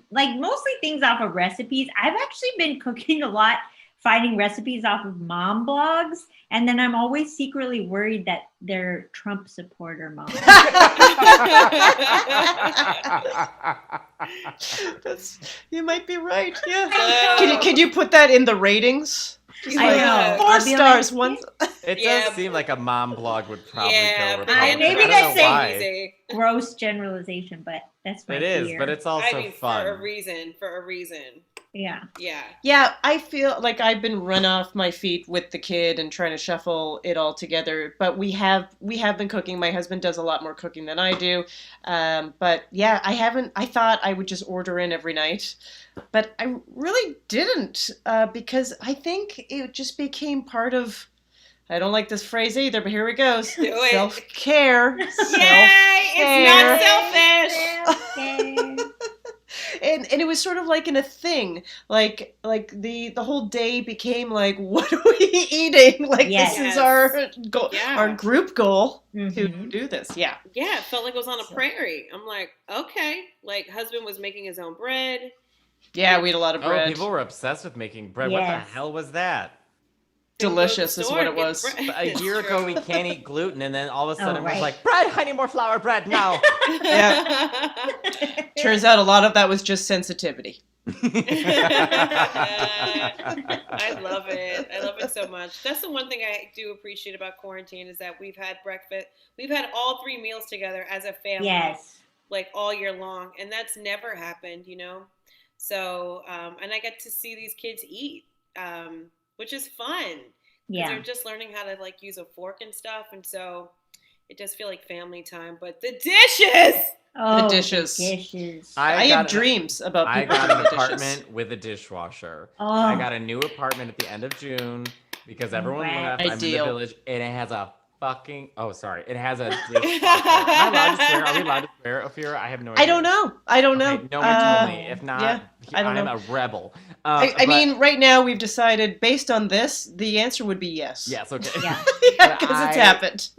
Like mostly things off of recipes. I've actually been cooking a lot, finding recipes off of mom blogs, and then I'm always secretly worried that they're Trump supporter moms. You might be right. Yeah. Can you put that in the ratings? I know. 4 stars. One. It does seem like a mom blog would probably go. Maybe that's a gross generalization, but that's my fear. But it's also fun. For a reason. Yeah, I feel like I've been run off my feet with the kid and trying to shuffle it all together. But we have been cooking. My husband does a lot more cooking than I do. But yeah, I thought I would just order in every night. But I really didn't because I think it just became part of, I don't like this phrase either, but here it goes. Self-care. Yay! It's not selfish! And it was sort of like in a thing, like the whole day became like, what are we eating? Like this is our goal, our group goal to do this. Yeah, it felt like it was on a prairie. I'm like, okay, like husband was making his own bread. Yeah, we ate a lot of bread. Oh, people were obsessed with making bread. Yes. What the hell was that? Delicious is what it was. A year ago, we can't eat gluten, and then all of a sudden, it was like, bread, I need more flour bread now. Yeah. Turns out a lot of that was just sensitivity. I love it. I love it so much. That's the one thing I do appreciate about quarantine is that we've had breakfast. We've had all 3 meals together as a family. Yes. Like all year long. And that's never happened, you know? So, and I get to see these kids eat, which is fun. Yeah. They're just learning how to like use a fork and stuff. And so it does feel like family time, but the dishes! Oh, the dishes. I have dreams about people. I got an apartment with a dishwasher. Oh. I got a new apartment at the end of June because everyone left. I'm in the village and it has a fucking, it has a dishwasher. Am I allowed to swear? Are we allowed to swear, Ophira? I have no idea. I don't know. Okay, no one told me. If not, I'm a rebel. I mean, right now we've decided, based on this, the answer would be yes. Yes, okay. Yeah, because it's happened.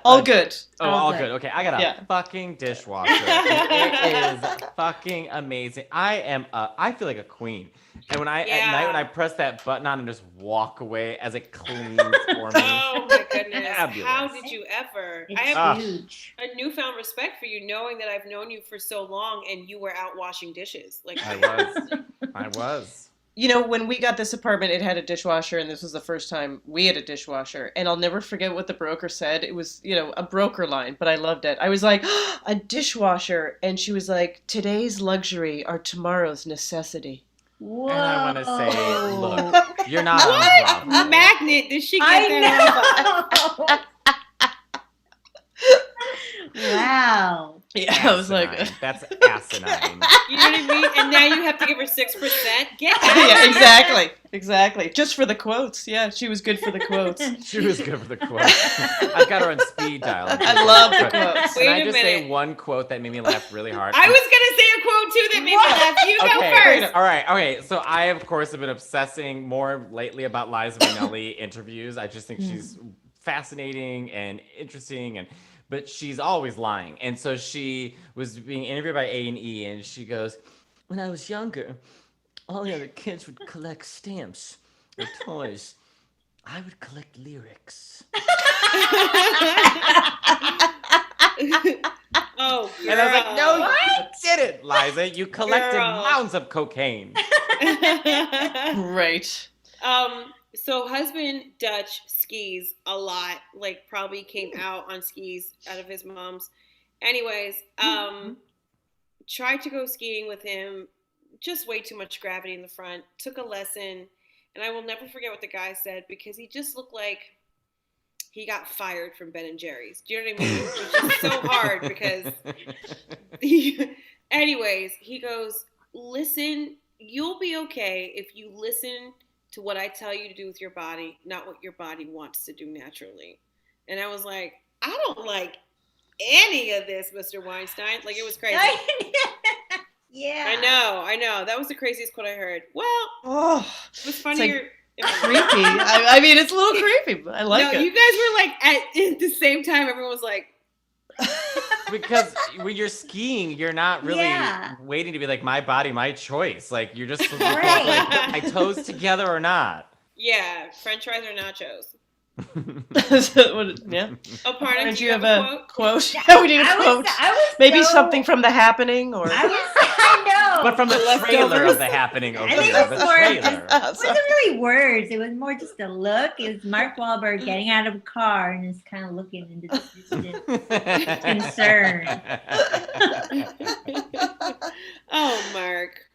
All good. Oh, all good. Okay, I got a fucking dishwasher. It is fucking amazing. I feel like a queen. And when at night when I press that button on and just walk away as it cleans for me. Oh my goodness. Fabulous. How did you ever? It's I have huge. a newfound respect for you, knowing that I've known you for so long and you were out washing dishes. Like I was. You know, when we got this apartment, it had a dishwasher, and this was the first time we had a dishwasher. And I'll never forget what the broker said. It was, a broker line, but I loved it. I was like, a dishwasher. And she was like, today's luxury are tomorrow's necessity. Whoa. And I want to say, look, you're not on What magnet did she get that? Wow. Yeah, asinine. I was like, that's asinine. You know what I mean? And now you have to give her 6%. Get out. Yeah, exactly. Just for the quotes. Yeah, she was good for the quotes. She was good for the quotes. I've got her on speed dial. I love the quotes. Can I just say one quote that made me laugh really hard? I was gonna say a quote too that made me laugh. You go first. All right. Okay. So I, of course, have been obsessing more lately about Liza Minnelli interviews. I just think she's fascinating and interesting but she's always lying. And so she was being interviewed by A&E, and she goes, when I was younger, all the other kids would collect stamps or toys. I would collect lyrics. Oh, girl. And I was like, no, you did it, Liza. You collected mounds of cocaine. Right. So husband Dutch skis a lot, like probably came out on skis out of his mom's. Anyways, tried to go skiing with him, just way too much gravity in the front, took a lesson, and I will never forget what the guy said because he just looked like he got fired from Ben and Jerry's. Do you know what I mean? Which is so hard because anyways, he goes, listen, you'll be okay if you listen to what I tell you to do with your body, not what your body wants to do naturally. And I was like, I don't like any of this, Mr. Weinstein. Like, it was crazy. Yeah. I know. That was the craziest quote I heard. Well, it was funnier. Creepy. I mean, it's a little creepy, but I like it. You guys were like, at the same time, everyone was like, because when you're skiing, you're not really waiting to be like, my body, my choice. Like, you're just like, put my toes together or not. Yeah, French fries or nachos. Yeah. Aparna, Did do you have a quote? Yeah, we need a quote. Maybe something from The Happening, or I know. But from the trailer of The Happening. I think it was more. Trailer. It wasn't really words. It was more just a look. It was Mark Wahlberg getting out of a car and is kind of looking into the distant concern. Oh, Mark.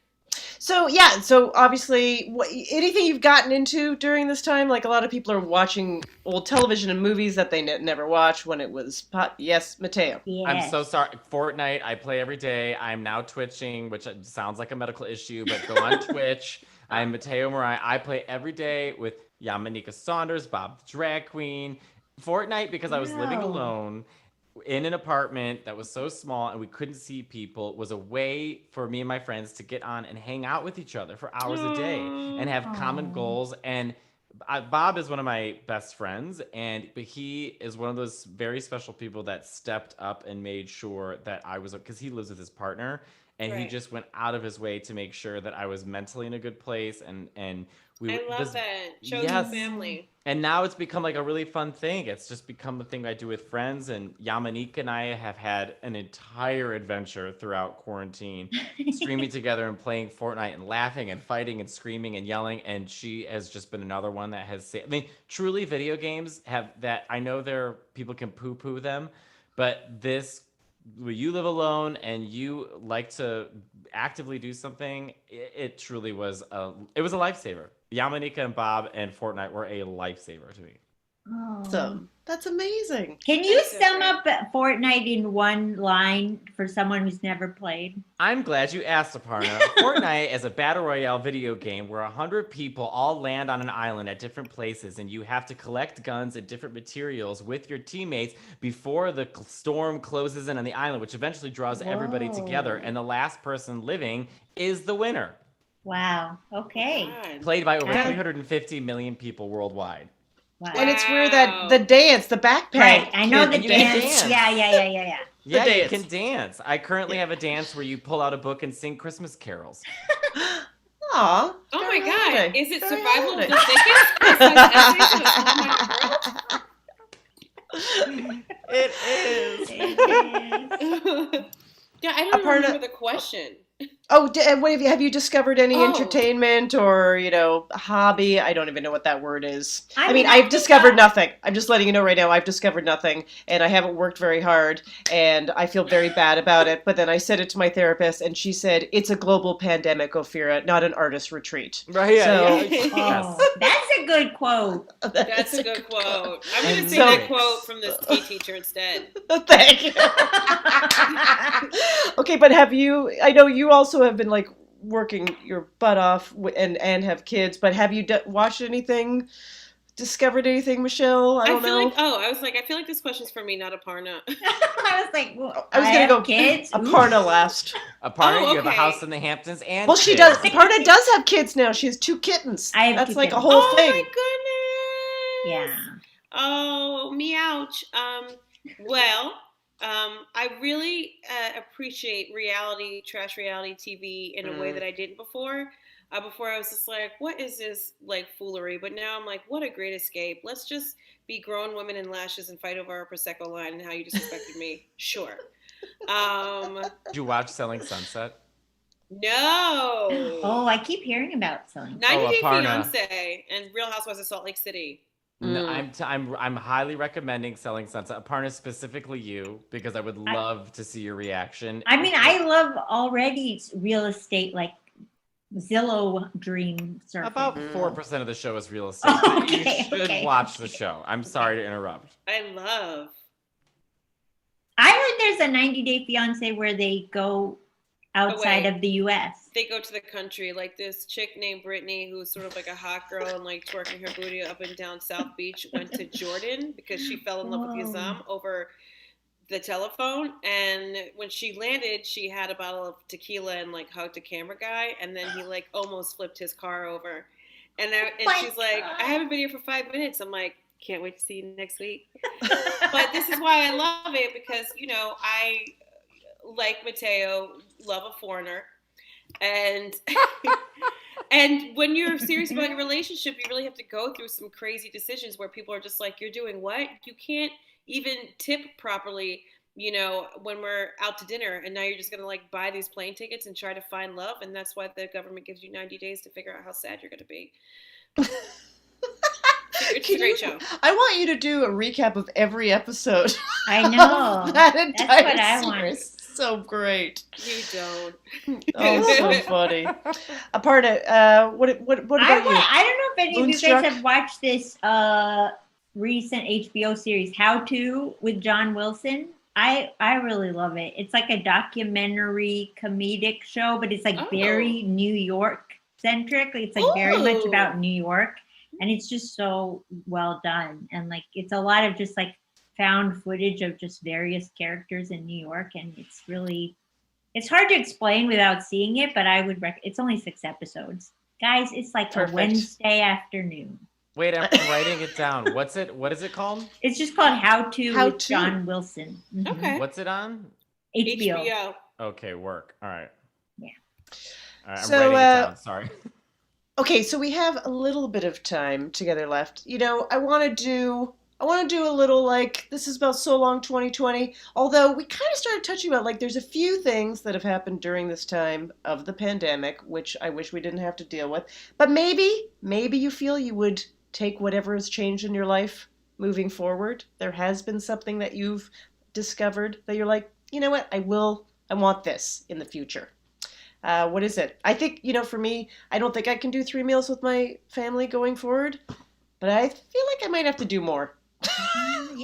So yeah, so obviously, anything you've gotten into during this time? Like, a lot of people are watching old television and movies that they never watched when it was pop. Yes, Matteo. Yes. I'm so sorry. Fortnite, I play every day. I'm now twitching, which sounds like a medical issue, but go on Twitch. I'm Matteo Morai. I play every day with Yamanika Saunders, Bob the Drag Queen. Fortnite, because I was living alone in an apartment that was so small and we couldn't see people, was a way for me and my friends to get on and hang out with each other for hours a day and have common goals. And Bob is one of my best friends, but he is one of those very special people that stepped up and made sure that I was, because he lives with his partner, and he just went out of his way to make sure that I was mentally in a good place. And I love that. Chosen family. And now it's become like a really fun thing. It's just become the thing I do with friends. And Yamanika and I have had an entire adventure throughout quarantine, streaming together and playing Fortnite and laughing and fighting and screaming and yelling. And she has just been another one that has saved. I mean, truly, video games have that. I know people can poo-poo them, but this, when you live alone and you like to actively do something, it truly was a lifesaver. Yamanika and Bob and Fortnite were a lifesaver to me. So that's amazing. Can you sum up Fortnite in one line for someone who's never played? I'm glad you asked, Aparna. Fortnite is a battle royale video game where 100 people all land on an island at different places, and you have to collect guns and different materials with your teammates before the storm closes in on the island, which eventually draws everybody together, and the last person living is the winner. Wow. Okay. Played by over 350 million people worldwide. Wow. And it's weird that the backpack. Right. I know the you can dance. dance. Yeah. Yeah, you can dance. I currently have a dance where you pull out a book and sing Christmas carols. Aw. Oh my God. Is it Very survival of holiday. the thickest? It is. Yeah, I don't remember the question. Oh, have you discovered any entertainment or, a hobby? I don't even know what that word is. I mean, I've discovered nothing. I'm just letting you know right now, I've discovered nothing, and I haven't worked very hard, and I feel very bad about it. But then I said it to my therapist, and she said, it's a global pandemic, Ophira, not an artist retreat. Right, yeah. That's a good quote. That's a good quote. I'm going to say that quote from this tea teacher instead. Thank you. Okay, but I know you also have been like working your butt off and have kids, but have you watched anything, discovered anything, Michelle? I feel like this question's for me, not Aparna. I was like, well, I was going to go kids. Aparna last. Aparna, you have a house in the Hamptons and well, she does. Aparna does have kids now. She has 2 kittens. That's like a whole thing. Oh my goodness. Yeah. Oh, meouch. I really appreciate trash reality TV in a way that I didn't before. Before I was just like, what is this like foolery? But now I'm like, what a great escape. Let's just be grown women in lashes and fight over our Prosecco line and how you disrespected me. Sure. Did you watch Selling Sunset? No. Oh, I keep hearing about some. 90 Day Aparna. Fiancé and Real Housewives of Salt Lake City. No, I'm highly recommending Selling Sunset. Aparna, specifically you, because I would love to see your reaction. I mean, I love already real estate, like Zillow dream surfing. About 4% of the show is real estate. Okay, You should okay. watch the show. I'm sorry to interrupt. I heard there's a 90 Day Fiance where they go outside Away. of the U.S. They go to the country, like this chick named Brittany, who's sort of like a hot girl and like twerking her booty up and down South Beach, went to Jordan because she fell in love with Yazam over the telephone. And when she landed, she had a bottle of tequila and like hugged a camera guy, and then he like almost flipped his car over. And she's like, I haven't been here for 5 minutes. I'm like, can't wait to see you next week. But this is why I love it, because, you know, I, like Matteo, love a foreigner. And and when you're serious about a relationship, you really have to go through some crazy decisions where people are just like, you're doing what? You can't even tip properly, you know, when we're out to dinner, and now you're just going to like buy these plane tickets and try to find love. And that's why the government gives you 90 days to figure out how sad you're going to be. It's a great show. I want you to do a recap of every episode. I know. That entire what I want. series. So great. You don't. Oh, so funny. Aparna, what about you? I don't know if any of you Moonstruck? guys have watched this recent HBO series, How To, with John Wilson. I really love it. It's like a documentary comedic show, but it's like very New York centric. It's like very much about New York, and it's just so well done. And like it's a lot of just like found footage of just various characters in New York, and it's hard to explain without seeing it, but I would it's only 6 episodes. Guys, it's like Perfect. a Wednesday afternoon. Wait, I'm writing it down. What is it called? It's just called How To How with To. John Wilson. Mhm. Okay. What's it on? HBO. Okay, work. All right. Yeah. All right, I'm So, writing it down. Sorry. Okay, so we have a little bit of time together left. You know, I want to do a little like, this is about So Long 2020, although we kind of started touching about like there's a few things that have happened during this time of the pandemic, which I wish we didn't have to deal with. But maybe you feel you would take whatever has changed in your life moving forward. There has been something that you've discovered that you're like, you know what, I want this in the future. What is it? I think, you know, for me, I don't think I can do 3 meals with my family going forward, but I feel like I might have to do more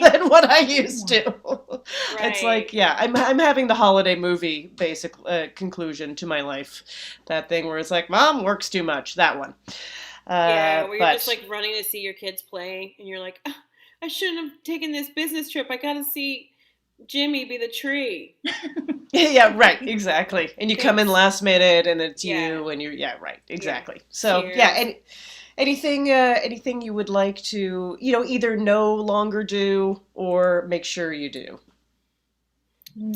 than what I used to. It's like, yeah, I'm having the holiday movie basic conclusion to my life. That thing where it's like, Mom works too much. That one. Where you're just like running to see your kids play, and you're like, oh, I shouldn't have taken this business trip. I got to see Jimmy be the tree. Yeah, right, exactly. And you come in last minute, and it's Yeah. you, and you're, yeah, right, exactly. So, Cheers. yeah, and anything you would like to, you know, either no longer do or make sure you do?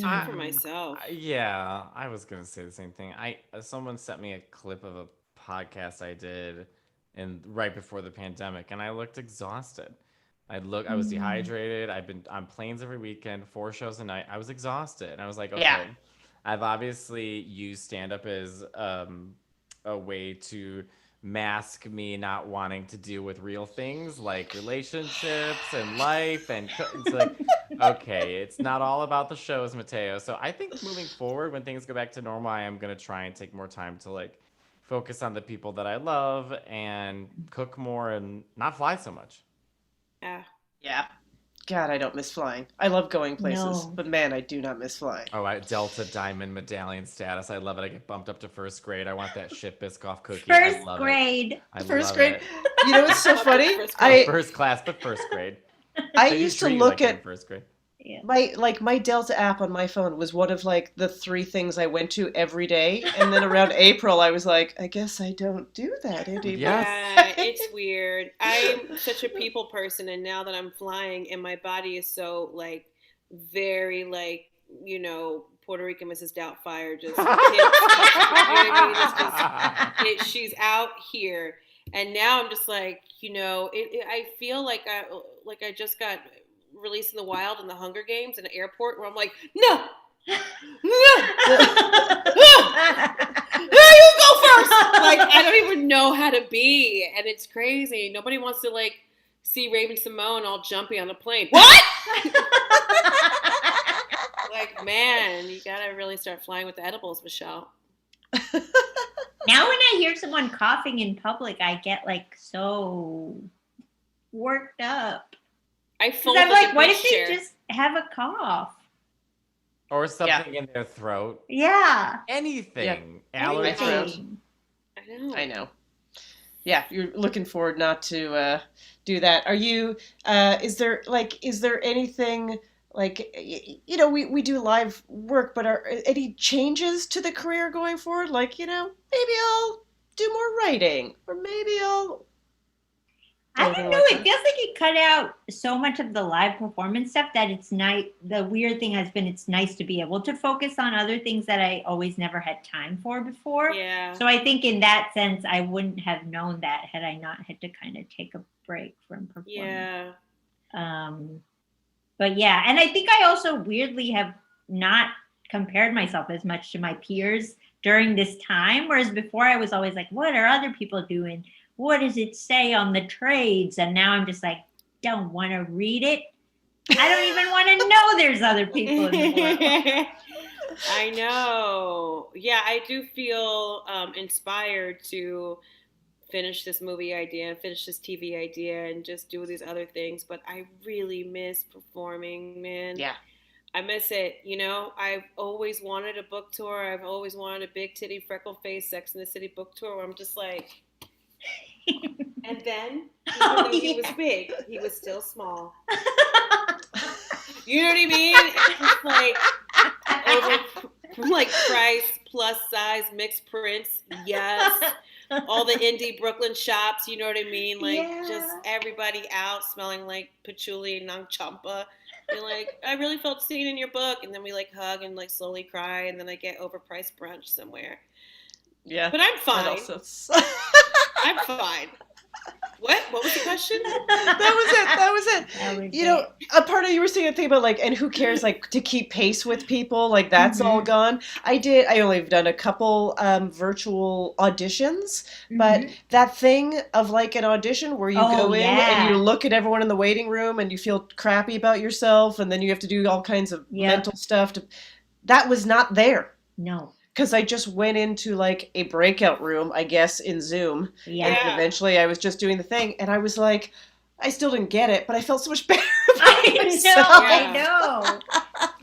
Time for myself. Yeah, I was gonna say the same thing. Someone sent me a clip of a podcast I did right before the pandemic, and I looked exhausted. I was dehydrated. I've been on planes every weekend, 4 shows a night. I was exhausted, and I was like, okay, Yeah. I've obviously used stand-up as a way to mask me not wanting to deal with real things like relationships and life, and it's like, okay, it's not all about the shows, Matteo. So I think moving forward, when things go back to normal, I am gonna try and take more time to like focus on the people that I love and cook more and not fly so much. Yeah. God, I don't miss flying. I love going places, No. but man, I do not miss flying. Oh, Delta Diamond Medallion status. I love it. I get bumped up to first grade. I want that shit Biscoff cookie. I First love grade. It. I First love grade. It. You know what's so funny? First class, but first grade. I They used to treat you look like you're in at first grade. Yeah. my Delta app on my phone was one of like the 3 things I went to every day, and then around April I was like, I guess I don't do that anymore. Yes. Yeah, it's weird. I'm such a people person, and now that I'm flying and my body is so like very like, you know, Puerto Rican Mrs. Doubtfire just hits, you know what I mean? It's just, she's out here. And now I'm just like, you know, I feel like I just got released in the wild in the Hunger Games in an airport where I'm like, no, you go first. Like, I don't even know how to be, and it's crazy. Nobody wants to like see Raven Simone all jumpy on a plane. What? Like, man, you gotta really start flying with the edibles, Michelle. Now when I hear someone coughing in public, I get like so worked up. I fold I'm like, what if chair. they just have a cough? Or something in their throat. Yeah. Anything. Yeah. Allergies. I know. I know. Yeah, you're looking forward not to do that. Are you? Is there anything like, you know, we do live work, but are any changes to the career going forward? Like, you know, maybe I'll do more writing, or maybe I'll. I don't know. It feels like it cut out so much of the live performance stuff that it's nice. The weird thing has been it's nice to be able to focus on other things that I always never had time for before. Yeah. So I think in that sense, I wouldn't have known that had I not had to kind of take a break from performing. Yeah. But yeah, and I think I also weirdly have not compared myself as much to my peers during this time, whereas before I was always like, what are other people doing? What does it say on the trades? And now I'm just like, don't want to read it. I don't even want to know there's other people in the world. I know. Yeah, I do feel inspired to finish this movie idea, finish this TV idea, and just do these other things. But I really miss performing, man. Yeah. I miss it. You know, I've always wanted a book tour. I've always wanted a big titty, freckle face, Sex in the City book tour where I'm just like, and then, even though he was big, he was still small. You know what I mean? It's just like price, plus size, mixed prints. Yes. All the indie Brooklyn shops, you know what I mean? Like, just everybody out smelling like patchouli and nang champa. You're like, I really felt seen in your book. And then we like hug and like slowly cry. And then I get overpriced brunch somewhere. Yeah. But I'm fine. I'm fine. What? What was the question? That was it. You know, a part of you were saying a thing about like, and who cares, like to keep pace with people, like that's all gone. I only have done a couple virtual auditions, but that thing of like an audition where you go in and you look at everyone in the waiting room and you feel crappy about yourself, and then you have to do all kinds of mental stuff. That was not there. No. Because I just went into like a breakout room, I guess, in Zoom. Yeah. And eventually I was just doing the thing. And I was like, I still didn't get it, but I felt so much better about myself. I know.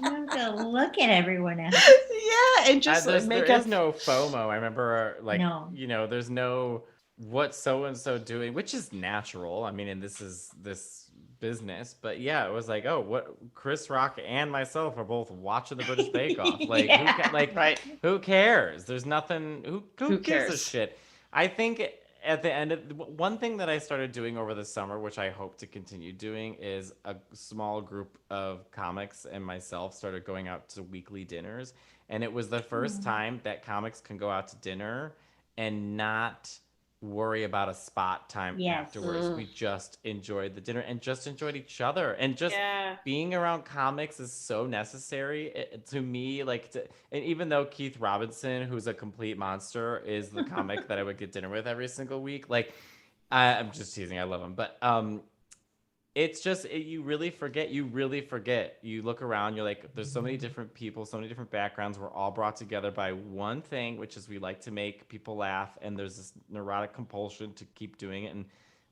You have to look at everyone else. Yeah, and just there is no FOMO. I remember, like, you know, there's no what so-and-so doing, which is natural. I mean, and this is this business, but yeah, it was like, oh, what Chris Rock and myself are both watching the British Bake Off. Like, who cares? There's nothing. Who gives a shit? I think at the end of one thing that I started doing over the summer, which I hope to continue doing, is a small group of comics and myself started going out to weekly dinners, and it was the first time that comics can go out to dinner and not worry about a spot time afterwards. We just enjoyed the dinner and just enjoyed each other, and just being around comics is so necessary to me. Like, and even though Keith Robinson, who's a complete monster, is the comic that I would get dinner with every single week, like I'm just teasing, I love him, but it's just you really forget. You look around, you're like, there's so many different people, so many different backgrounds. We're all brought together by one thing, which is we like to make people laugh, and there's this neurotic compulsion to keep doing it. And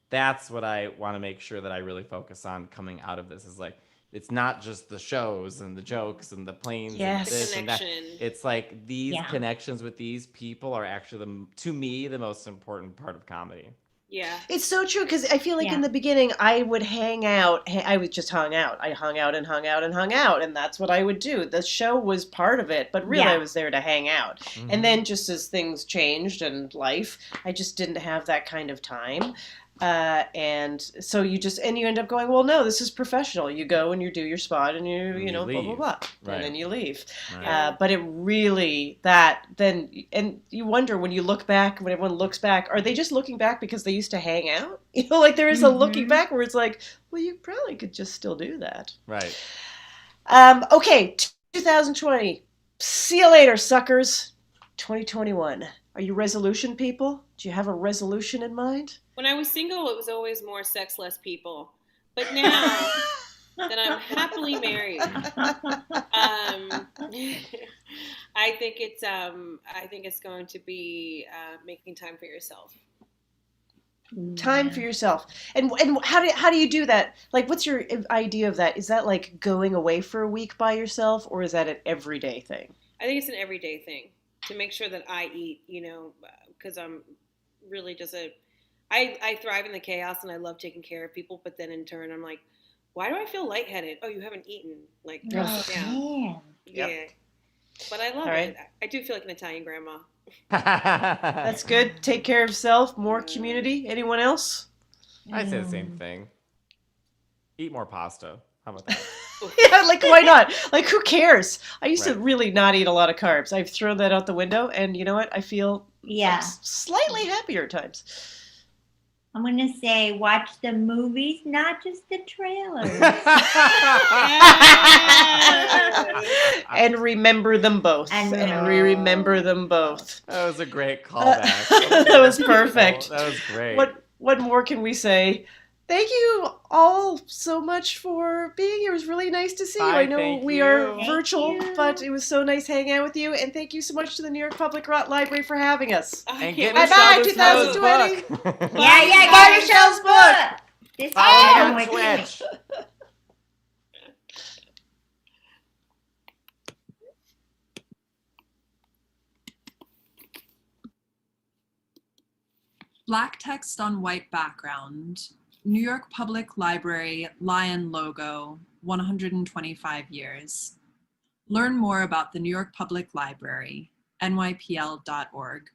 that's what I want to make sure that I really focus on coming out of this, is like, it's not just the shows and the jokes and the planes and this and that. It's like these connections with these people are actually, to me, the most important part of comedy. Yeah. It's so true, because I feel like in the beginning I would hang out. I would just hung out. I hung out and hung out and hung out, and that's what I would do. The show was part of it, but really I was there to hang out. And then just as things changed in life, I just didn't have that kind of time. And so you end up going, well, no, this is professional. You go and you do your spot and you know, blah, blah, leave. blah. Right. And then you leave. Right. But it really, and you wonder when you look back, when everyone looks back, are they just looking back because they used to hang out? You know, like there is a looking back where it's like, well, you probably could just still do that. Right. Okay, 2020. See you later, suckers. 2021. Are you resolution people? Do you have a resolution in mind? When I was single, it was always more sex, less people. But now that I'm happily married, I think it's going to be making time for yourself. Time for yourself. And how do you do that? Like, what's your idea of that? Is that like going away for a week by yourself, or is that an everyday thing? I think it's an everyday thing to make sure that I eat, you know, because I'm really just I thrive in the chaos and I love taking care of people. But then in turn, I'm like, why do I feel lightheaded? Oh, you haven't eaten. Like, sit down. Yeah. Yep. But I love it. I do feel like an Italian grandma. That's good. Take care of self, more community. Anyone else? I say the same thing. Eat more pasta. How about that? Yeah, like why not? Like who cares? I used to really not eat a lot of carbs. I've thrown that out the window, and you know what? I feel slightly happier at times. I'm going to say watch the movies, not just the trailers. And remember them both. And remember them both. That was a great callback. That was perfect. That was great. What more can we say? Thank you all so much for being here. It was really nice to see you. I know we are virtual, but it was so nice hanging out with you. And thank you so much to the New York Public Library for having us. And get bye, Michelle's 2020. book. Yeah, Buy Michelle's book. This Follow is her on Twitch. Black text on white background. New York Public Library Lion logo, 125 years. Learn more about the New York Public Library, nypl.org.